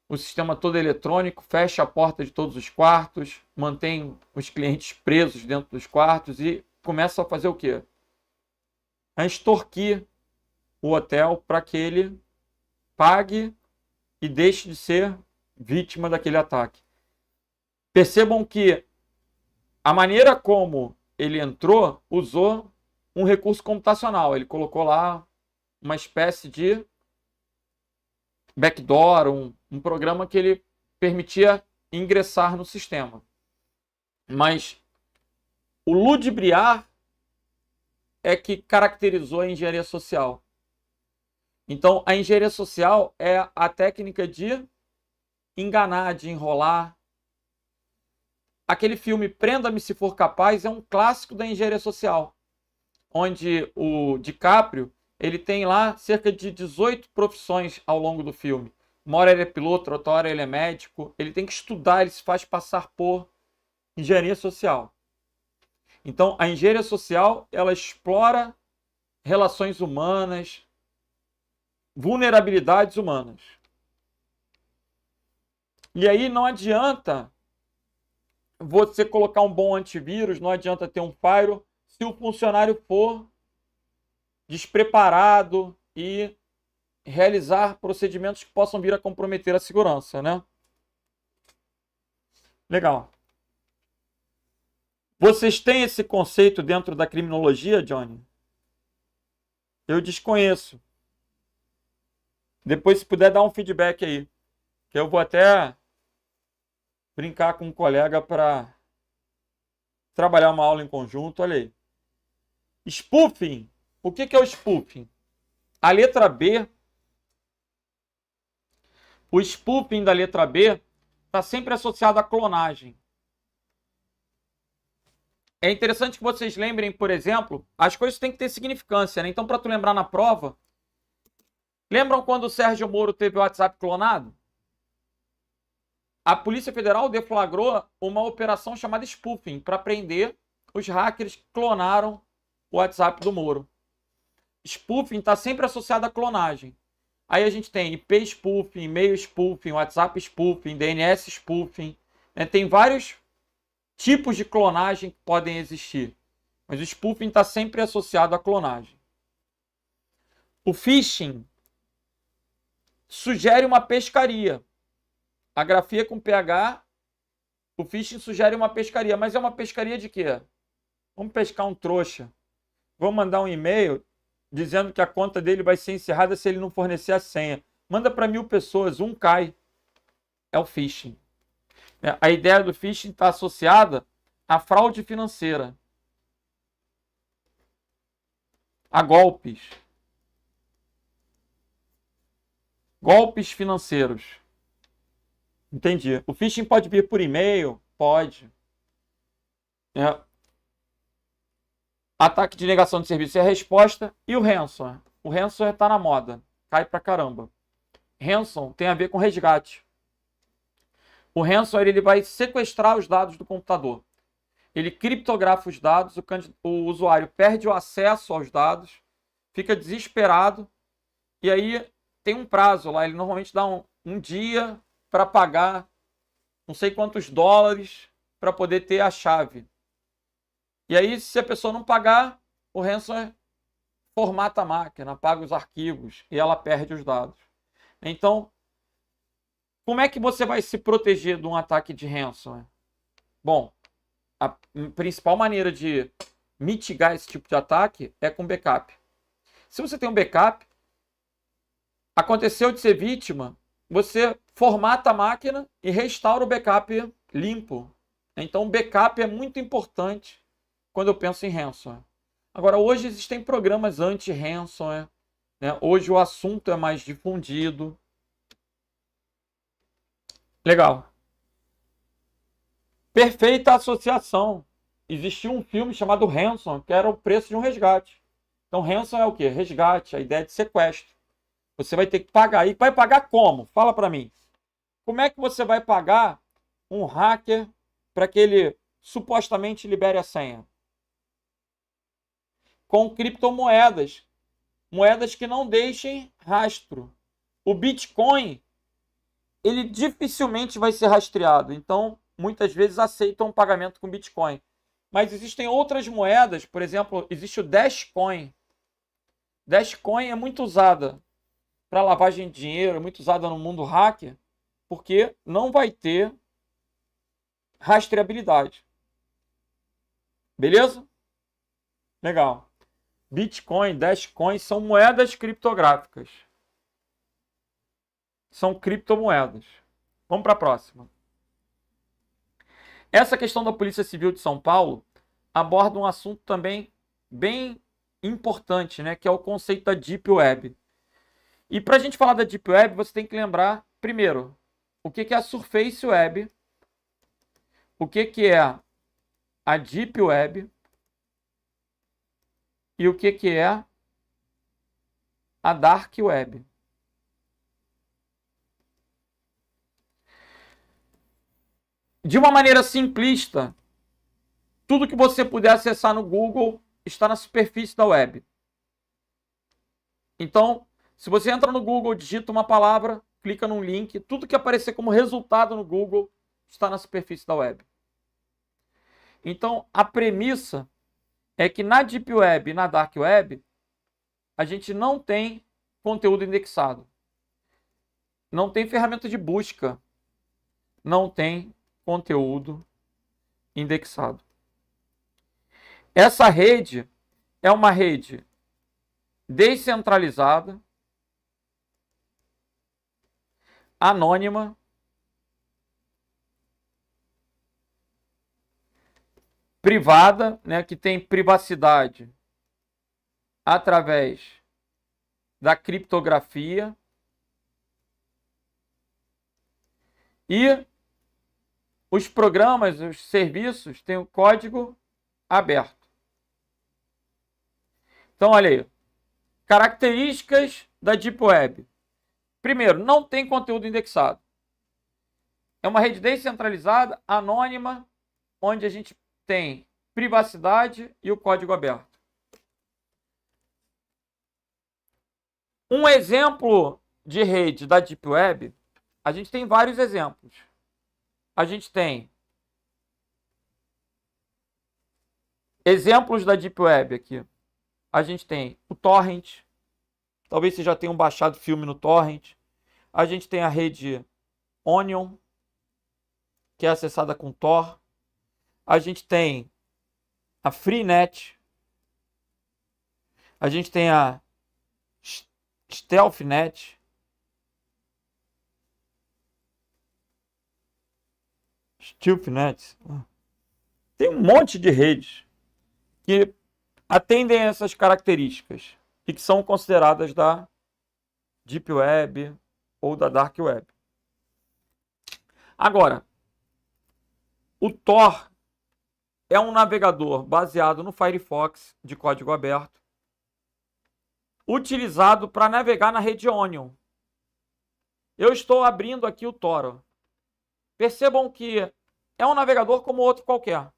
o sistema todo eletrônico, fecha a porta de todos os quartos, mantém os clientes presos dentro dos quartos e começa a fazer o quê? A extorquir o hotel para que ele pague e deixe de ser vítima daquele ataque. Percebam que a maneira como ele entrou usou um recurso computacional. Ele colocou lá uma espécie de backdoor, um programa que ele permitia ingressar no sistema. Mas o ludibriar é que caracterizou a engenharia social. Então, a engenharia social é a técnica de enganar, de enrolar. Aquele filme Prenda-me se for capaz é um clássico da engenharia social, onde o DiCaprio ele tem lá cerca de 18 profissões ao longo do filme. Uma hora ele é piloto, outra hora ele é médico. Ele tem que estudar, ele se faz passar por engenharia social. Então, a engenharia social, ela explora relações humanas, vulnerabilidades humanas. E aí não adianta você colocar um bom antivírus, não adianta ter um firewall se o funcionário for despreparado e realizar procedimentos que possam vir a comprometer a segurança, né? Legal. Vocês têm esse conceito dentro da criminologia, Johnny? Eu desconheço. Depois, se puder dar um feedback aí, que eu vou até brincar com um colega para trabalhar uma aula em conjunto. Olha aí. Spoofing. O que é o spoofing? A letra B, o spoofing da letra B está sempre associado à clonagem. É interessante que vocês lembrem, por exemplo, as coisas têm que ter significância, né? Então, para tu lembrar na prova, lembram quando o Sérgio Moro teve o WhatsApp clonado? A Polícia Federal deflagrou uma operação chamada spoofing para prender os hackers que clonaram o WhatsApp do Moro. Spoofing está sempre associado à clonagem. Aí a gente tem IP spoofing, e-mail spoofing, WhatsApp spoofing, DNS spoofing, né? Tem vários tipos de clonagem que podem existir. Mas o spoofing está sempre associado à clonagem. O phishing sugere uma pescaria. A grafia com PH, o phishing sugere uma pescaria. Mas é uma pescaria de quê? Vamos pescar um trouxa. Vamos mandar um e-mail dizendo que a conta dele vai ser encerrada se ele não fornecer a senha. Manda para 1000 pessoas, um cai. É o phishing. A ideia do phishing está associada à fraude financeira, a golpes. Golpes financeiros. Entendi. O phishing pode vir por e-mail? Pode. Ataque de negação de serviço é a resposta. E o ransomware? O ransomware está na moda. Cai pra caramba. Ransom tem a ver com resgate. O ransomware ele vai sequestrar os dados do computador. Ele criptografa os dados, o usuário perde o acesso aos dados, fica desesperado, e aí tem um prazo lá. Ele normalmente dá um dia para pagar não sei quantos dólares para poder ter a chave. E aí, se a pessoa não pagar, o ransomware formata a máquina, apaga os arquivos e ela perde os dados. Então, como é que você vai se proteger de um ataque de ransomware? Bom, a principal maneira de mitigar esse tipo de ataque é com backup. Se você tem um backup, aconteceu de ser vítima, você formata a máquina e restaura o backup limpo. Então, o backup é muito importante quando eu penso em ransomware. Agora, hoje existem programas anti-ransomware, né? Hoje o assunto é mais difundido. Legal. Perfeita associação. Existiu um filme chamado Ransom, que era o preço de um resgate. Então, ransom é o quê? Resgate, a ideia de sequestro. Você vai ter que pagar. E vai pagar como? Fala para mim. Como é que você vai pagar um hacker para que ele supostamente libere a senha? Com criptomoedas. Moedas que não deixem rastro. O Bitcoin, ele dificilmente vai ser rastreado. Então, muitas vezes aceitam um pagamento com Bitcoin. Mas existem outras moedas, por exemplo, existe o Dashcoin. Dashcoin é muito usada para lavagem de dinheiro, é muito usada no mundo hacker, porque não vai ter rastreabilidade. Beleza? Legal. Bitcoin, Dashcoin são moedas criptográficas. São criptomoedas. Vamos para a próxima. Essa questão da Polícia Civil de São Paulo aborda um assunto também bem importante, né, que é o conceito da Deep Web. E para a gente falar da Deep Web, você tem que lembrar, primeiro, o que é a Surface Web, o que é a Deep Web e o que é a Dark Web. De uma maneira simplista, tudo que você puder acessar no Google está na superfície da web. Então, se você entra no Google, digita uma palavra, clica num link, tudo que aparecer como resultado no Google está na superfície da web. Então, a premissa é que na Deep Web e na Dark Web, a gente não tem conteúdo indexado. Não tem ferramenta de busca. Não tem conteúdo indexado. Essa rede é uma rede descentralizada, anônima, privada, né, que tem privacidade através da criptografia e os programas, os serviços têm o código aberto. Então, olha aí. Características da Deep Web. Primeiro, não tem conteúdo indexado. É uma rede descentralizada, anônima, onde a gente tem privacidade e o código aberto. Um exemplo de rede da Deep Web, a gente tem vários exemplos. A gente tem exemplos da Deep Web aqui. A gente tem o Torrent. Talvez você já tenha baixado filme no Torrent. A gente tem a rede Onion, que é acessada com Tor. A gente tem a Freenet. A gente tem a StealthNet. StealthNet. Tem um monte de redes que atendem a essas características e que são consideradas da Deep Web ou da Dark Web. Agora, o Tor é um navegador baseado no Firefox de código aberto, utilizado para navegar na rede Onion. Eu estou abrindo aqui o Tor. Percebam que é um navegador como outro qualquer.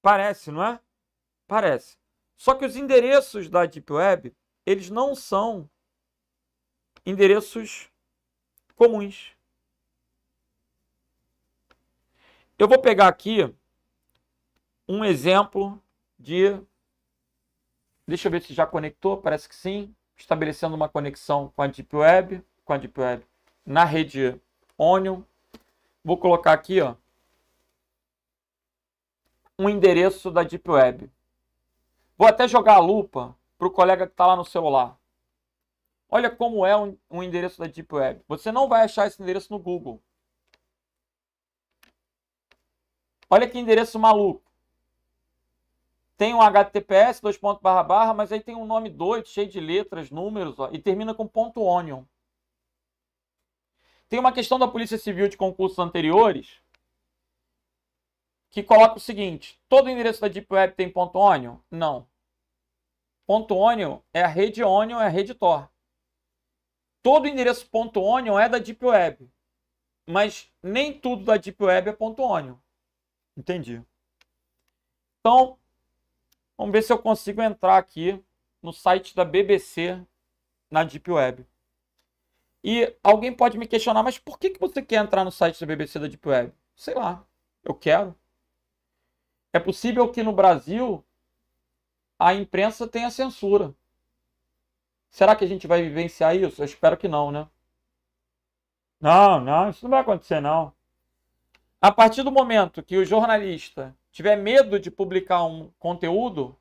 Parece, não é? Parece. Só que os endereços da Deep Web, eles não são endereços comuns. Eu vou pegar aqui um exemplo de... Deixa eu ver se já conectou, parece que sim. Estabelecendo uma conexão com a Deep Web, na rede Onion. Vou colocar aqui, ó, um endereço da Deep Web. Vou até jogar a lupa para o colega que está lá no celular. Olha como é um endereço da Deep Web. Você não vai achar esse endereço no Google. Olha que endereço maluco. Tem um HTTPS, mas aí tem um nome doido, cheio de letras, números, ó, e termina com .onion. Tem uma questão da Polícia Civil de concursos anteriores que coloca o seguinte: todo endereço da Deep Web tem .onion? Não. .onion é a rede Onion, é a rede Tor. Todo endereço .onion é da Deep Web, mas nem tudo da Deep Web é .onion. Entendi. Então, vamos ver se eu consigo entrar aqui no site da BBC na Deep Web. E alguém pode me questionar, mas por que você quer entrar no site da BBC da Deep Web? Sei lá, eu quero. É possível que no Brasil a imprensa tenha censura. Será que a gente vai vivenciar isso? Eu espero que não, né? Não, isso não vai acontecer, não. A partir do momento que o jornalista tiver medo de publicar um conteúdo,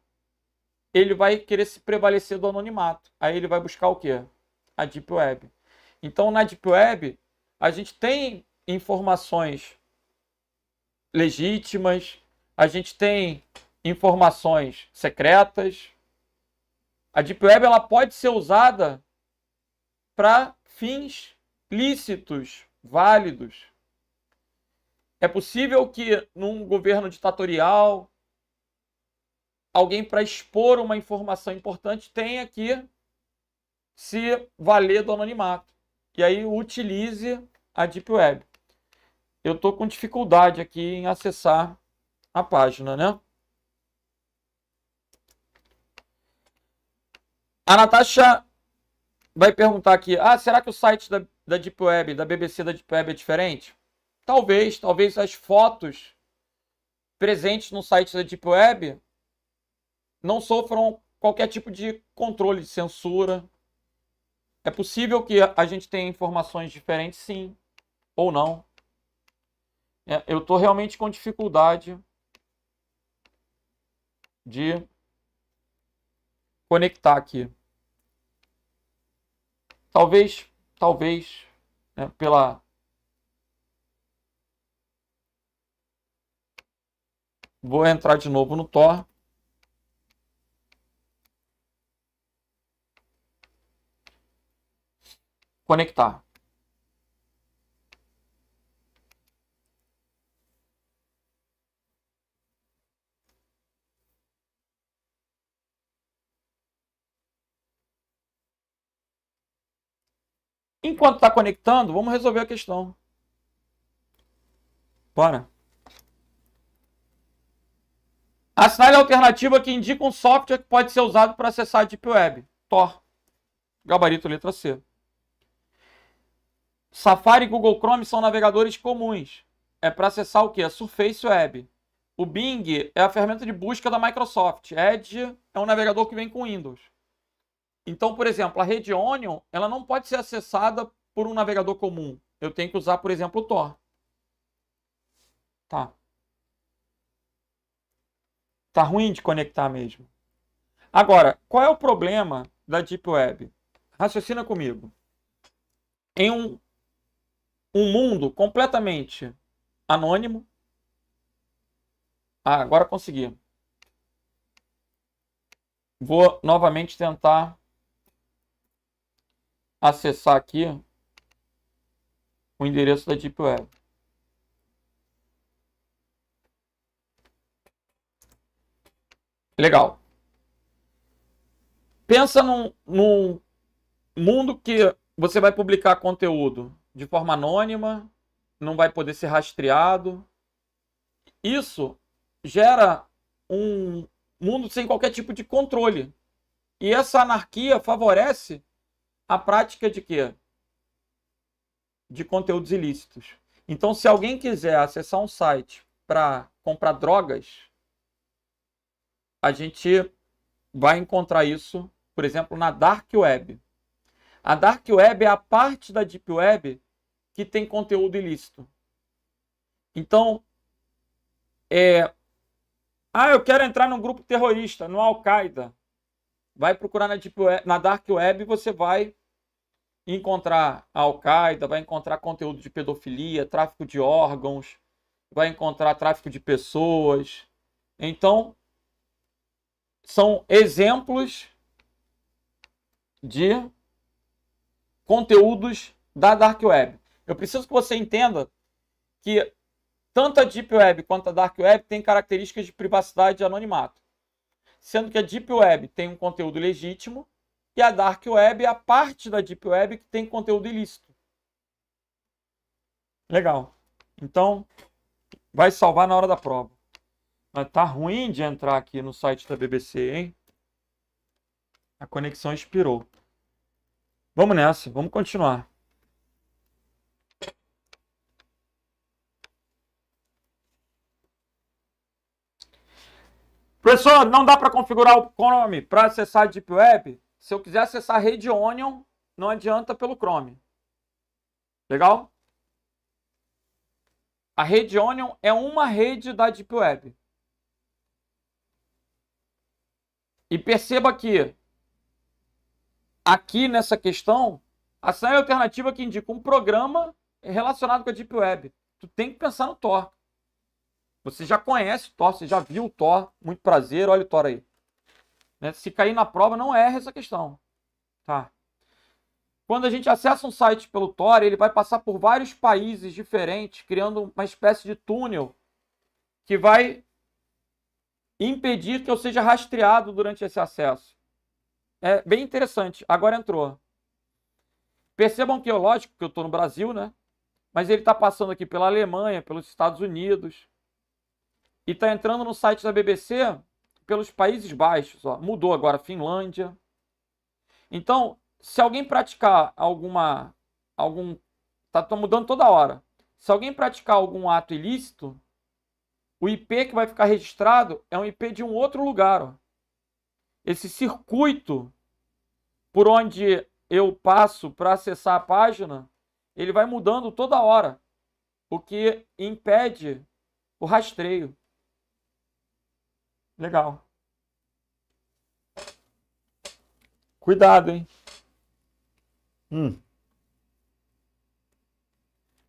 ele vai querer se prevalecer do anonimato. Aí ele vai buscar o quê? A Deep Web. Então, na Deep Web, a gente tem informações legítimas, a gente tem informações secretas. A Deep Web ela pode ser usada para fins lícitos, válidos. É possível que num governo ditatorial, alguém para expor uma informação importante tenha que se valer do anonimato. E aí utilize a Deep Web. Eu estou com dificuldade aqui em acessar a página, né? A Natasha vai perguntar aqui, será que o site da Deep Web, da BBC da Deep Web é diferente? Talvez as fotos presentes no site da Deep Web não sofram qualquer tipo de controle de censura. É possível que a gente tenha informações diferentes, sim, ou não. Eu estou realmente com dificuldade de conectar aqui. Talvez, né, pela... Vou entrar de novo no Tor. Conectar. Enquanto está conectando, vamos resolver a questão. Bora. Assinale a alternativa que indica um software que pode ser usado para acessar a Deep Web. Tor. Gabarito letra C. Safari e Google Chrome são navegadores comuns. É para acessar o quê? A Surface Web. O Bing é a ferramenta de busca da Microsoft. Edge é um navegador que vem com Windows. Então, por exemplo, a rede Onion, ela não pode ser acessada por um navegador comum. Eu tenho que usar, por exemplo, o Tor. Tá. Tá ruim de conectar mesmo. Agora, qual é o problema da Deep Web? Raciocina comigo. Em um mundo completamente anônimo. Agora consegui. Vou novamente tentar acessar aqui o endereço da Deep Web. Legal. Pensa num mundo que você vai publicar conteúdo de forma anônima, não vai poder ser rastreado. Isso gera um mundo sem qualquer tipo de controle. E essa anarquia favorece a prática de quê? De conteúdos ilícitos. Então, se alguém quiser acessar um site para comprar drogas, a gente vai encontrar isso, por exemplo, na Dark Web. A Dark Web é a parte da Deep Web que tem conteúdo ilícito. Então, eu quero entrar num grupo terrorista, no Al-Qaeda. Vai procurar na Dark Web, você vai encontrar a Al-Qaeda, vai encontrar conteúdo de pedofilia, tráfico de órgãos, vai encontrar tráfico de pessoas. Então, são exemplos de conteúdos da Dark Web. Eu preciso que você entenda que tanto a Deep Web quanto a Dark Web têm características de privacidade e anonimato. Sendo que a Deep Web tem um conteúdo legítimo e a Dark Web é a parte da Deep Web que tem conteúdo ilícito. Legal. Então, vai salvar na hora da prova. Mas tá ruim de entrar aqui no site da BBC, hein? A conexão expirou. Vamos nessa, vamos continuar. Professor, não dá para configurar o Chrome para acessar a Deep Web? Se eu quiser acessar a rede Onion, não adianta pelo Chrome. Legal? A rede Onion é uma rede da Deep Web. E perceba que aqui nessa questão, a saída alternativa que indica um programa relacionado com a Deep Web. Tu tem que pensar no Tor. Você já conhece o Tor, você já viu o Tor. Muito prazer, olha o Tor aí. Né? Se cair na prova, não erra essa questão. Tá? Quando a gente acessa um site pelo Tor, ele vai passar por vários países diferentes, criando uma espécie de túnel que vai impedir que eu seja rastreado durante esse acesso. É bem interessante. Agora entrou. Percebam que, lógico que eu estou no Brasil, né? Mas ele está passando aqui pela Alemanha, pelos Estados Unidos. E está entrando no site da BBC pelos Países Baixos. Ó. Mudou agora, Finlândia. Então, se alguém praticar tá mudando toda hora. Se alguém praticar algum ato ilícito, O IP que vai ficar registrado é um IP de um outro lugar. Ó. Esse circuito por onde eu passo para acessar a página, ele vai mudando toda hora, o que impede o rastreio. Legal. Cuidado, hein?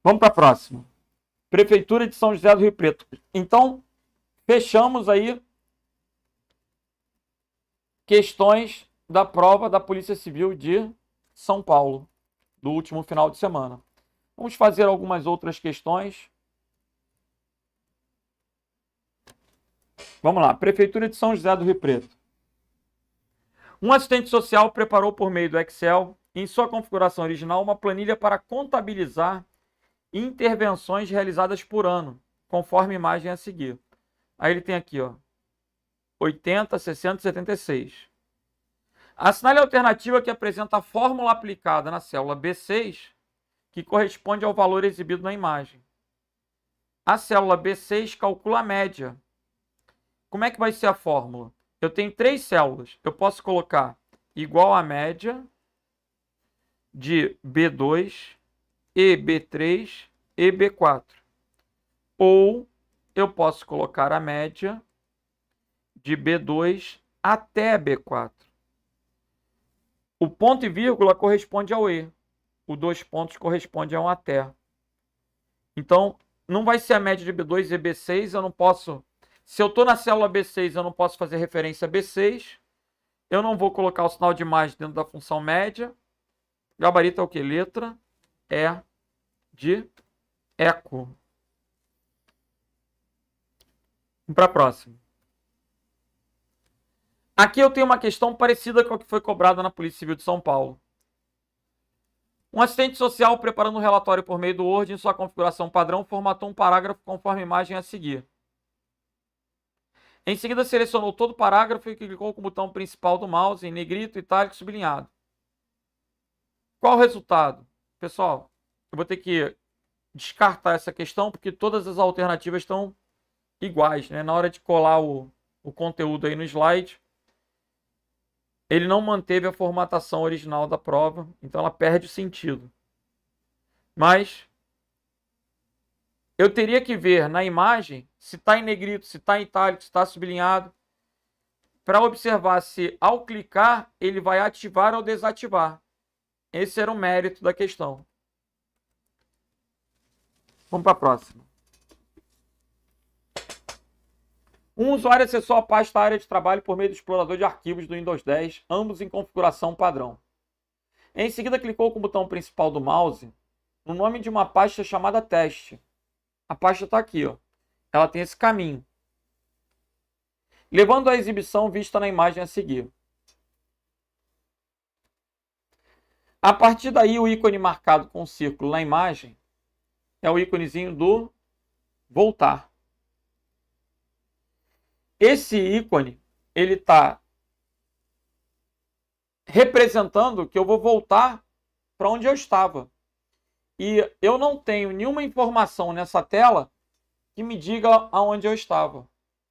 Vamos para a próxima. Prefeitura de São José do Rio Preto. Então, fechamos aí questões da prova da Polícia Civil de São Paulo, do último final de semana. Vamos fazer algumas outras questões. Vamos lá. Prefeitura de São José do Rio Preto. Um assistente social preparou por meio do Excel, em sua configuração original, uma planilha para contabilizar intervenções realizadas por ano, conforme a imagem a seguir. Aí ele tem aqui, ó, 80, 60 e 76. Assinale a alternativa que apresenta a fórmula aplicada na célula B6, que corresponde ao valor exibido na imagem. A célula B6 calcula a média. Como é que vai ser a fórmula? Eu tenho 3 células. Eu posso colocar igual a média de B2, e B3 e B4. Ou eu posso colocar a média de B2 até B4. O ponto e vírgula corresponde ao E. O 2 pontos corresponde a um até. Então, não vai ser a média de B2 e B6. Eu não posso... Se eu estou na célula B6, eu não posso fazer referência a B6. Eu não vou colocar o sinal de mais dentro da função média. Gabarito é o quê? Letra E de eco. Vamos para a próxima. Aqui eu tenho uma questão parecida com a que foi cobrada na Polícia Civil de São Paulo. Um assistente social preparando um relatório por meio do Word em sua configuração padrão formatou um parágrafo conforme a imagem a seguir. Em seguida, selecionou todo o parágrafo e clicou com o botão principal do mouse em negrito, itálico e sublinhado. Qual o resultado? Pessoal, eu vou ter que descartar essa questão porque todas as alternativas estão iguais, né? Na hora de colar o conteúdo aí no slide, ele não manteve a formatação original da prova, então ela perde o sentido. Mas eu teria que ver na imagem se está em negrito, se está em itálico, se está sublinhado, para observar se ao clicar ele vai ativar ou desativar. Esse era o mérito da questão. Vamos para a próxima. Um usuário acessou a pasta área de trabalho por meio do explorador de arquivos do Windows 10, ambos em configuração padrão. Em seguida, clicou com o botão principal do mouse no nome de uma pasta chamada teste. A pasta está aqui, ó. Ela tem esse caminho, levando à exibição vista na imagem a seguir. A partir daí, o ícone marcado com um círculo na imagem é o íconezinho do voltar. Esse ícone, ele está representando que eu vou voltar para onde eu estava. E eu não tenho nenhuma informação nessa tela que me diga aonde eu estava.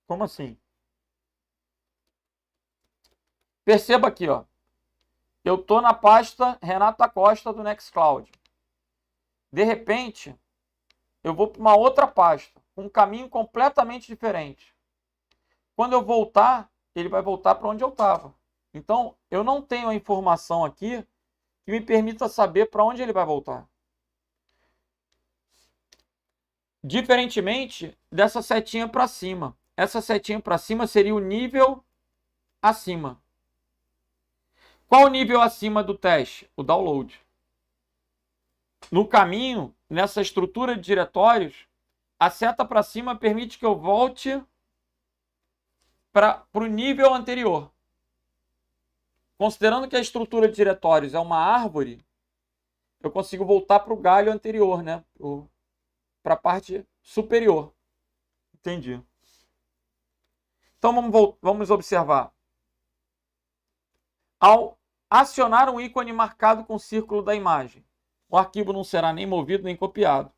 Como assim? Perceba aqui, ó. Eu estou na pasta Renato da Costa do Nextcloud. De repente, eu vou para uma outra pasta, um caminho completamente diferente. Quando eu voltar, ele vai voltar para onde eu estava. Então, eu não tenho a informação aqui que me permita saber para onde ele vai voltar. Diferentemente dessa setinha para cima. Essa setinha para cima seria o nível acima. Qual o nível acima do teste? O download. No caminho, nessa estrutura de diretórios, a seta para cima permite que eu volte para o nível anterior. Considerando que a estrutura de diretórios é uma árvore, eu consigo voltar para o galho anterior, né? Para a parte superior. Entendi. Então vamos observar. Ao acionar um ícone marcado com o círculo da imagem, o arquivo não será nem movido nem copiado.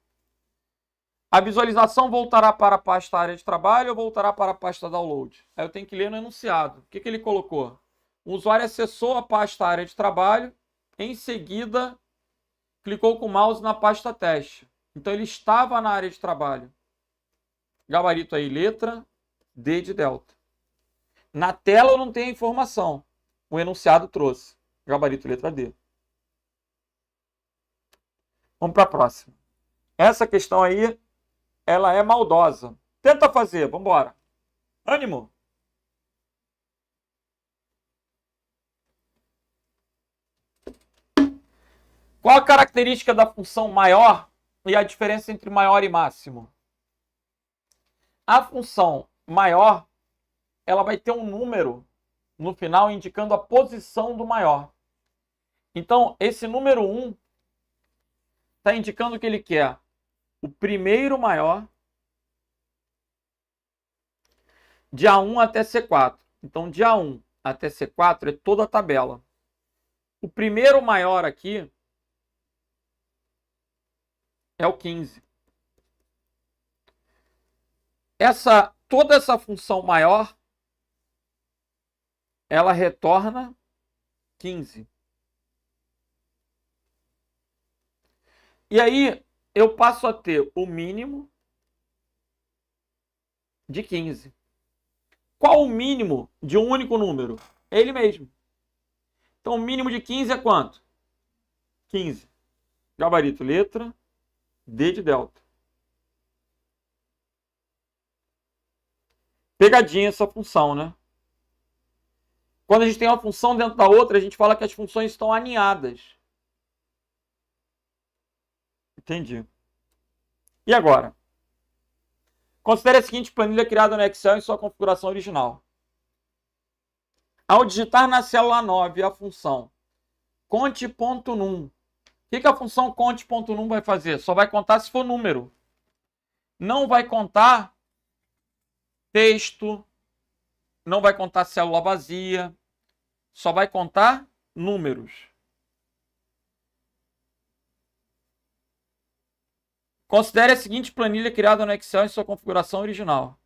A visualização voltará para a pasta área de trabalho ou voltará para a pasta download? Aí eu tenho que ler no enunciado. O que ele colocou? O usuário acessou a pasta área de trabalho, em seguida clicou com o mouse na pasta teste. Então ele estava na área de trabalho. Gabarito aí, letra D de delta. Na tela eu não tenho a informação. O enunciado trouxe. Gabarito, letra D. Vamos para a próxima. Essa questão aí, ela é maldosa. Tenta fazer, vamos embora. Ânimo. Qual a característica da função maior e a diferença entre maior e máximo? A função maior, ela vai ter um número no final indicando a posição do maior. Então, esse número 1 está indicando que ele quer o primeiro maior de A1 até C4. Então, de A1 até C4 é toda a tabela. O primeiro maior aqui é o 15. Toda essa função maior, ela retorna 15. E aí, eu passo a ter o mínimo de 15. Qual o mínimo de um único número? É ele mesmo. Então, o mínimo de 15 é quanto? 15. Gabarito, letra D de delta. Pegadinha essa função, né? Quando a gente tem uma função dentro da outra, a gente fala que as funções estão aninhadas. Entendi. E agora? Considere a seguinte planilha criada no Excel em sua configuração original. Ao digitar na célula 9 a função conte.num, o que a função conte.num vai fazer? Só vai contar se for número. Não vai contar texto, não vai contar célula vazia, só vai contar números. Considere a seguinte planilha criada no Excel em sua configuração original.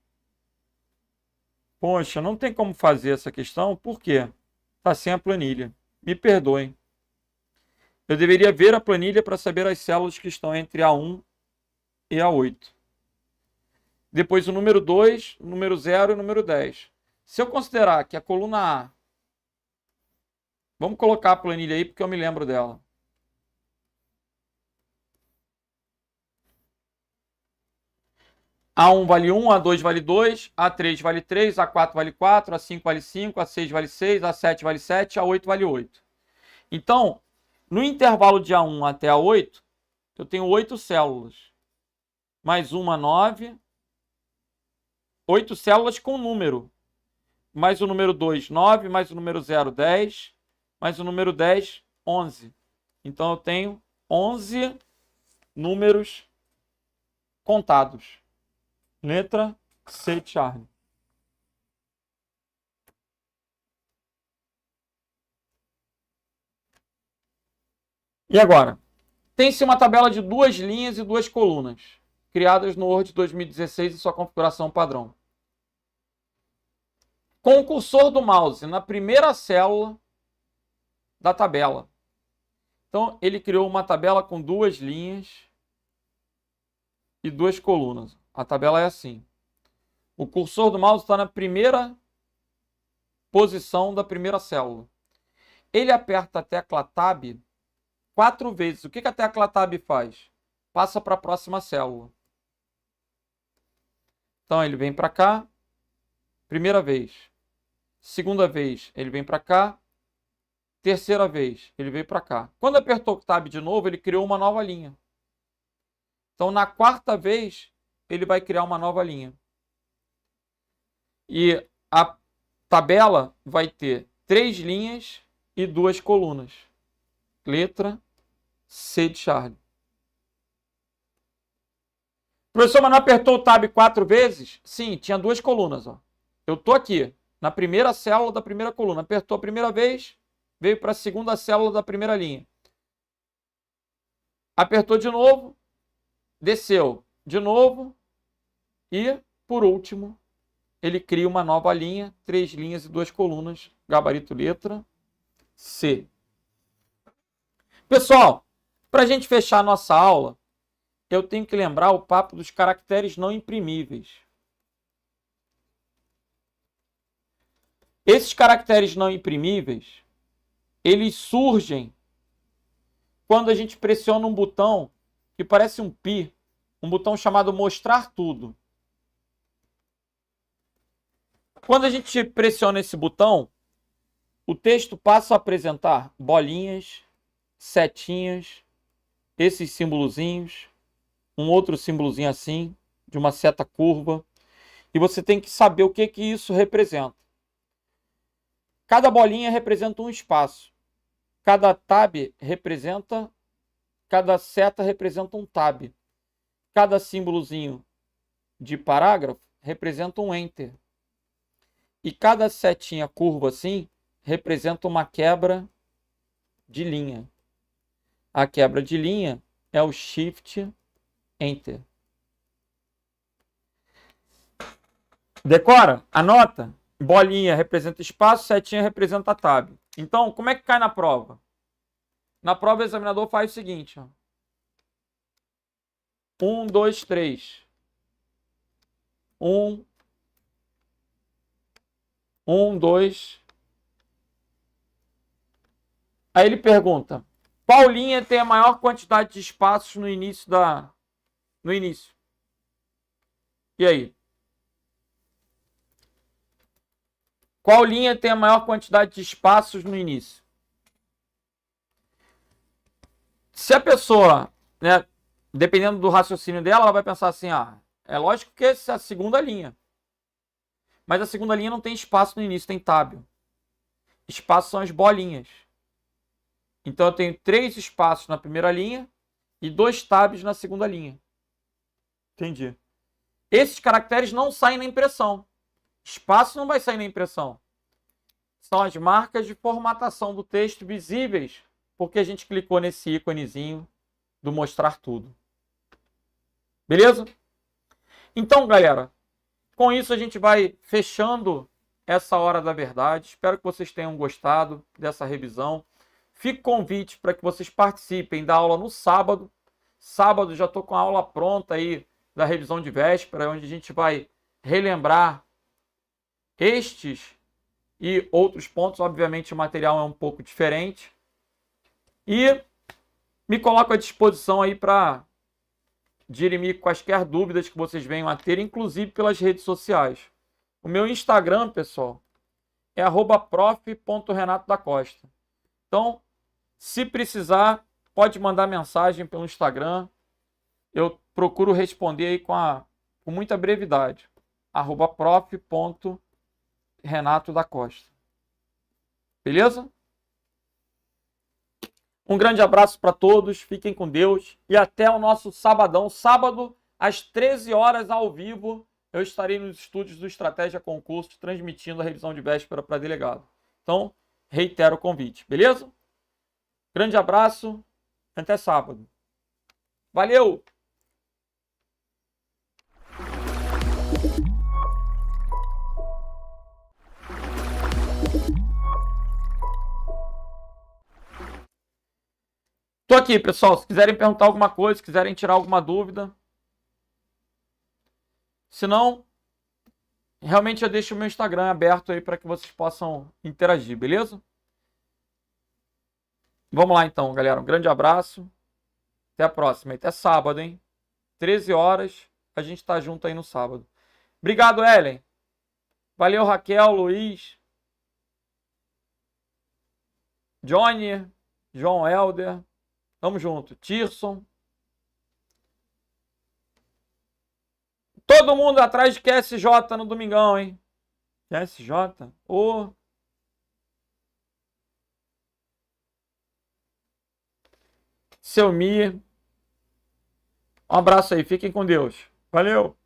Poxa, não tem como fazer essa questão, por quê? Está sem a planilha. Me perdoem. Eu deveria ver a planilha para saber as células que estão entre A1 e A8. Depois o número 2, o número 0 e o número 10. Se eu considerar que a coluna A... Vamos colocar a planilha aí porque eu me lembro dela. A1 vale 1, A2 vale 2, A3 vale 3, A4 vale 4, A5 vale 5, A6 vale 6, A7 vale 7, A8 vale 8. Então, no intervalo de A1 até A8, eu tenho 8 células. Mais uma, 9. 8 células com número. Mais o número 2, 9. Mais o número 0, 10. Mais o número 10, 11. Então, eu tenho 11 números contados. Letra C de Charlie. E agora? Tem-se uma tabela de 2 linhas e 2 colunas, criadas no Word 2016 em sua configuração padrão. Com o cursor do mouse na primeira célula da tabela. Então, ele criou uma tabela com 2 linhas e 2 colunas. A tabela é assim. O cursor do mouse está na primeira posição da primeira célula. Ele aperta a tecla Tab 4 vezes. O que a tecla Tab faz? Passa para a próxima célula. Então, ele vem para cá. Primeira vez. Segunda vez, ele vem para cá. Terceira vez, ele veio para cá. Quando apertou o Tab de novo, ele criou uma nova linha. Então, na quarta vez, ele vai criar uma nova linha. E a tabela vai ter 3 linhas e 2 colunas. Letra C de Charlie. Professor, mas não apertou o Tab 4 vezes? Sim, tinha 2 colunas. Ó. Eu estou aqui, na primeira célula da primeira coluna. Apertou a primeira vez, veio para a segunda célula da primeira linha. Apertou de novo, desceu. de novo. E, por último, ele cria uma nova linha, 3 linhas e 2 colunas, gabarito letra C. Pessoal, para a gente fechar a nossa aula, eu tenho que lembrar o papo dos caracteres não imprimíveis. Esses caracteres não imprimíveis, eles surgem quando a gente pressiona um botão que parece um pi, um botão chamado mostrar tudo. Quando a gente pressiona esse botão, o texto passa a apresentar bolinhas, setinhas, esses símbolozinhos, um outro símbolozinho assim, de uma seta curva, e você tem que saber o que que isso representa. Cada bolinha representa um espaço. Cada seta representa um tab. Cada símbolozinho de parágrafo representa um enter. E cada setinha curva assim representa uma quebra de linha. A quebra de linha é o Shift Enter. Decora? Anota? Bolinha representa espaço, setinha representa tab. Então, como é que cai na prova? Na prova, o examinador faz o seguinte. 1, 2, 3. 1, 2. Aí ele pergunta, qual linha tem a maior quantidade de espaços no início no início? E aí? Qual linha tem a maior quantidade de espaços no início? Se a pessoa, né, dependendo do raciocínio dela, ela vai pensar assim, é lógico que essa é a segunda linha. Mas a segunda linha não tem espaço no início, tem tab. Espaços são as bolinhas. Então eu tenho 3 espaços na primeira linha e 2 tabs na segunda linha. Entendi. Esses caracteres não saem na impressão. Espaço não vai sair na impressão. São as marcas de formatação do texto visíveis, porque a gente clicou nesse íconezinho do mostrar tudo. Beleza? Então, galera, com isso a gente vai fechando essa hora da verdade. Espero que vocês tenham gostado dessa revisão. Fica o convite para que vocês participem da aula no sábado. Sábado já estou com a aula pronta aí da revisão de véspera, onde a gente vai relembrar estes e outros pontos. Obviamente o material é um pouco diferente. E me coloco à disposição aí para dirimir quaisquer dúvidas que vocês venham a ter, inclusive pelas redes sociais. O meu Instagram, pessoal, é @prof.renatodacosta. Então, se precisar, pode mandar mensagem pelo Instagram. Eu procuro responder aí com muita brevidade. @prof.renatodacosta. Beleza? Um grande abraço para todos, fiquem com Deus e até o nosso sabadão. Sábado, às 13 horas, ao vivo, eu estarei nos estúdios do Estratégia Concurso, transmitindo a revisão de véspera para delegado. Então, reitero o convite, beleza? Grande abraço, até sábado. Valeu! Tô aqui, pessoal. Se quiserem perguntar alguma coisa, se quiserem tirar alguma dúvida. Se não, realmente eu deixo o meu Instagram aberto aí para que vocês possam interagir, beleza? Vamos lá então, galera. Um grande abraço. Até a próxima. Até sábado, hein? 13 horas. A gente tá junto aí no sábado. Obrigado, Ellen. Valeu, Raquel, Luiz. Johnny. João Helder. Tamo junto. Tirson. Todo mundo atrás de QSJ no domingão, hein? QSJ? Ô. Seu Mi. Um abraço aí. Fiquem com Deus. Valeu.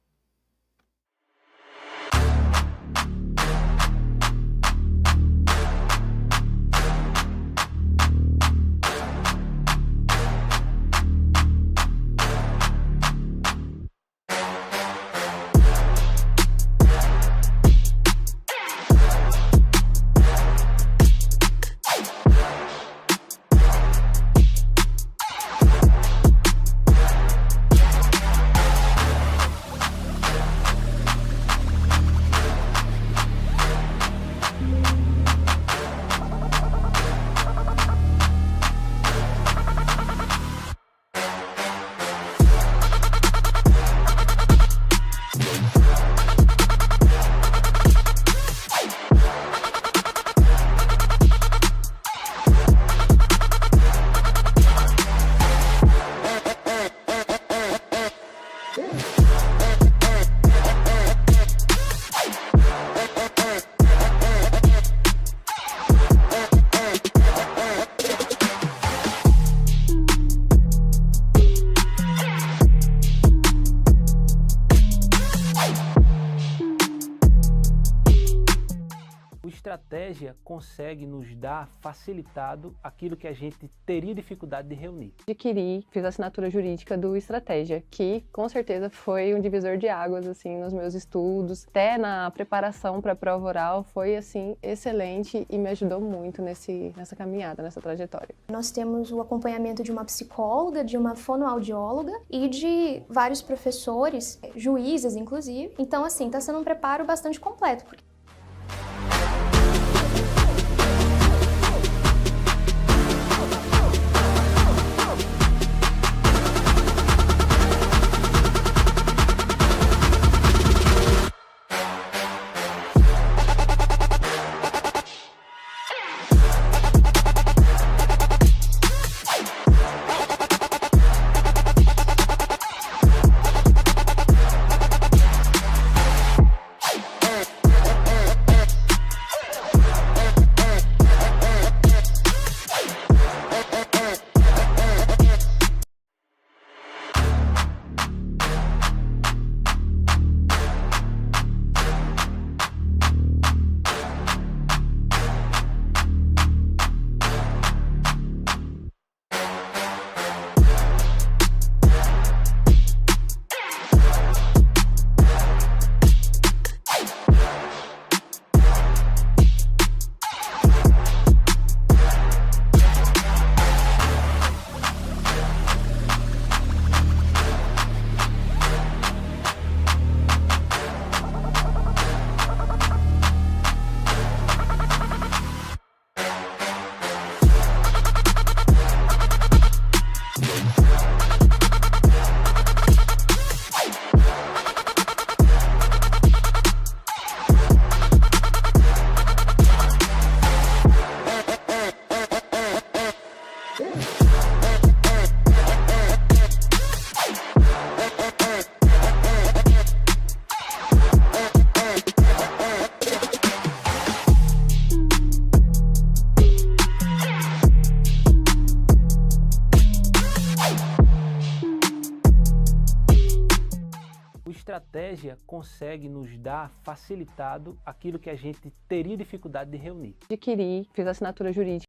estratégia consegue nos dar facilitado aquilo que a gente teria dificuldade de reunir. Adquiri, fiz a assinatura jurídica do Estratégia, que com certeza foi um divisor de águas assim nos meus estudos, até na preparação para a prova oral, foi assim excelente e me ajudou muito nessa caminhada, nessa trajetória. Nós temos o acompanhamento de uma psicóloga, de uma fonoaudióloga e de vários professores, juízes inclusive. Então assim, está sendo um preparo bastante completo. O estratégia consegue nos dar facilitado aquilo que a gente teria dificuldade de reunir. Adquiri, fiz a assinatura jurídica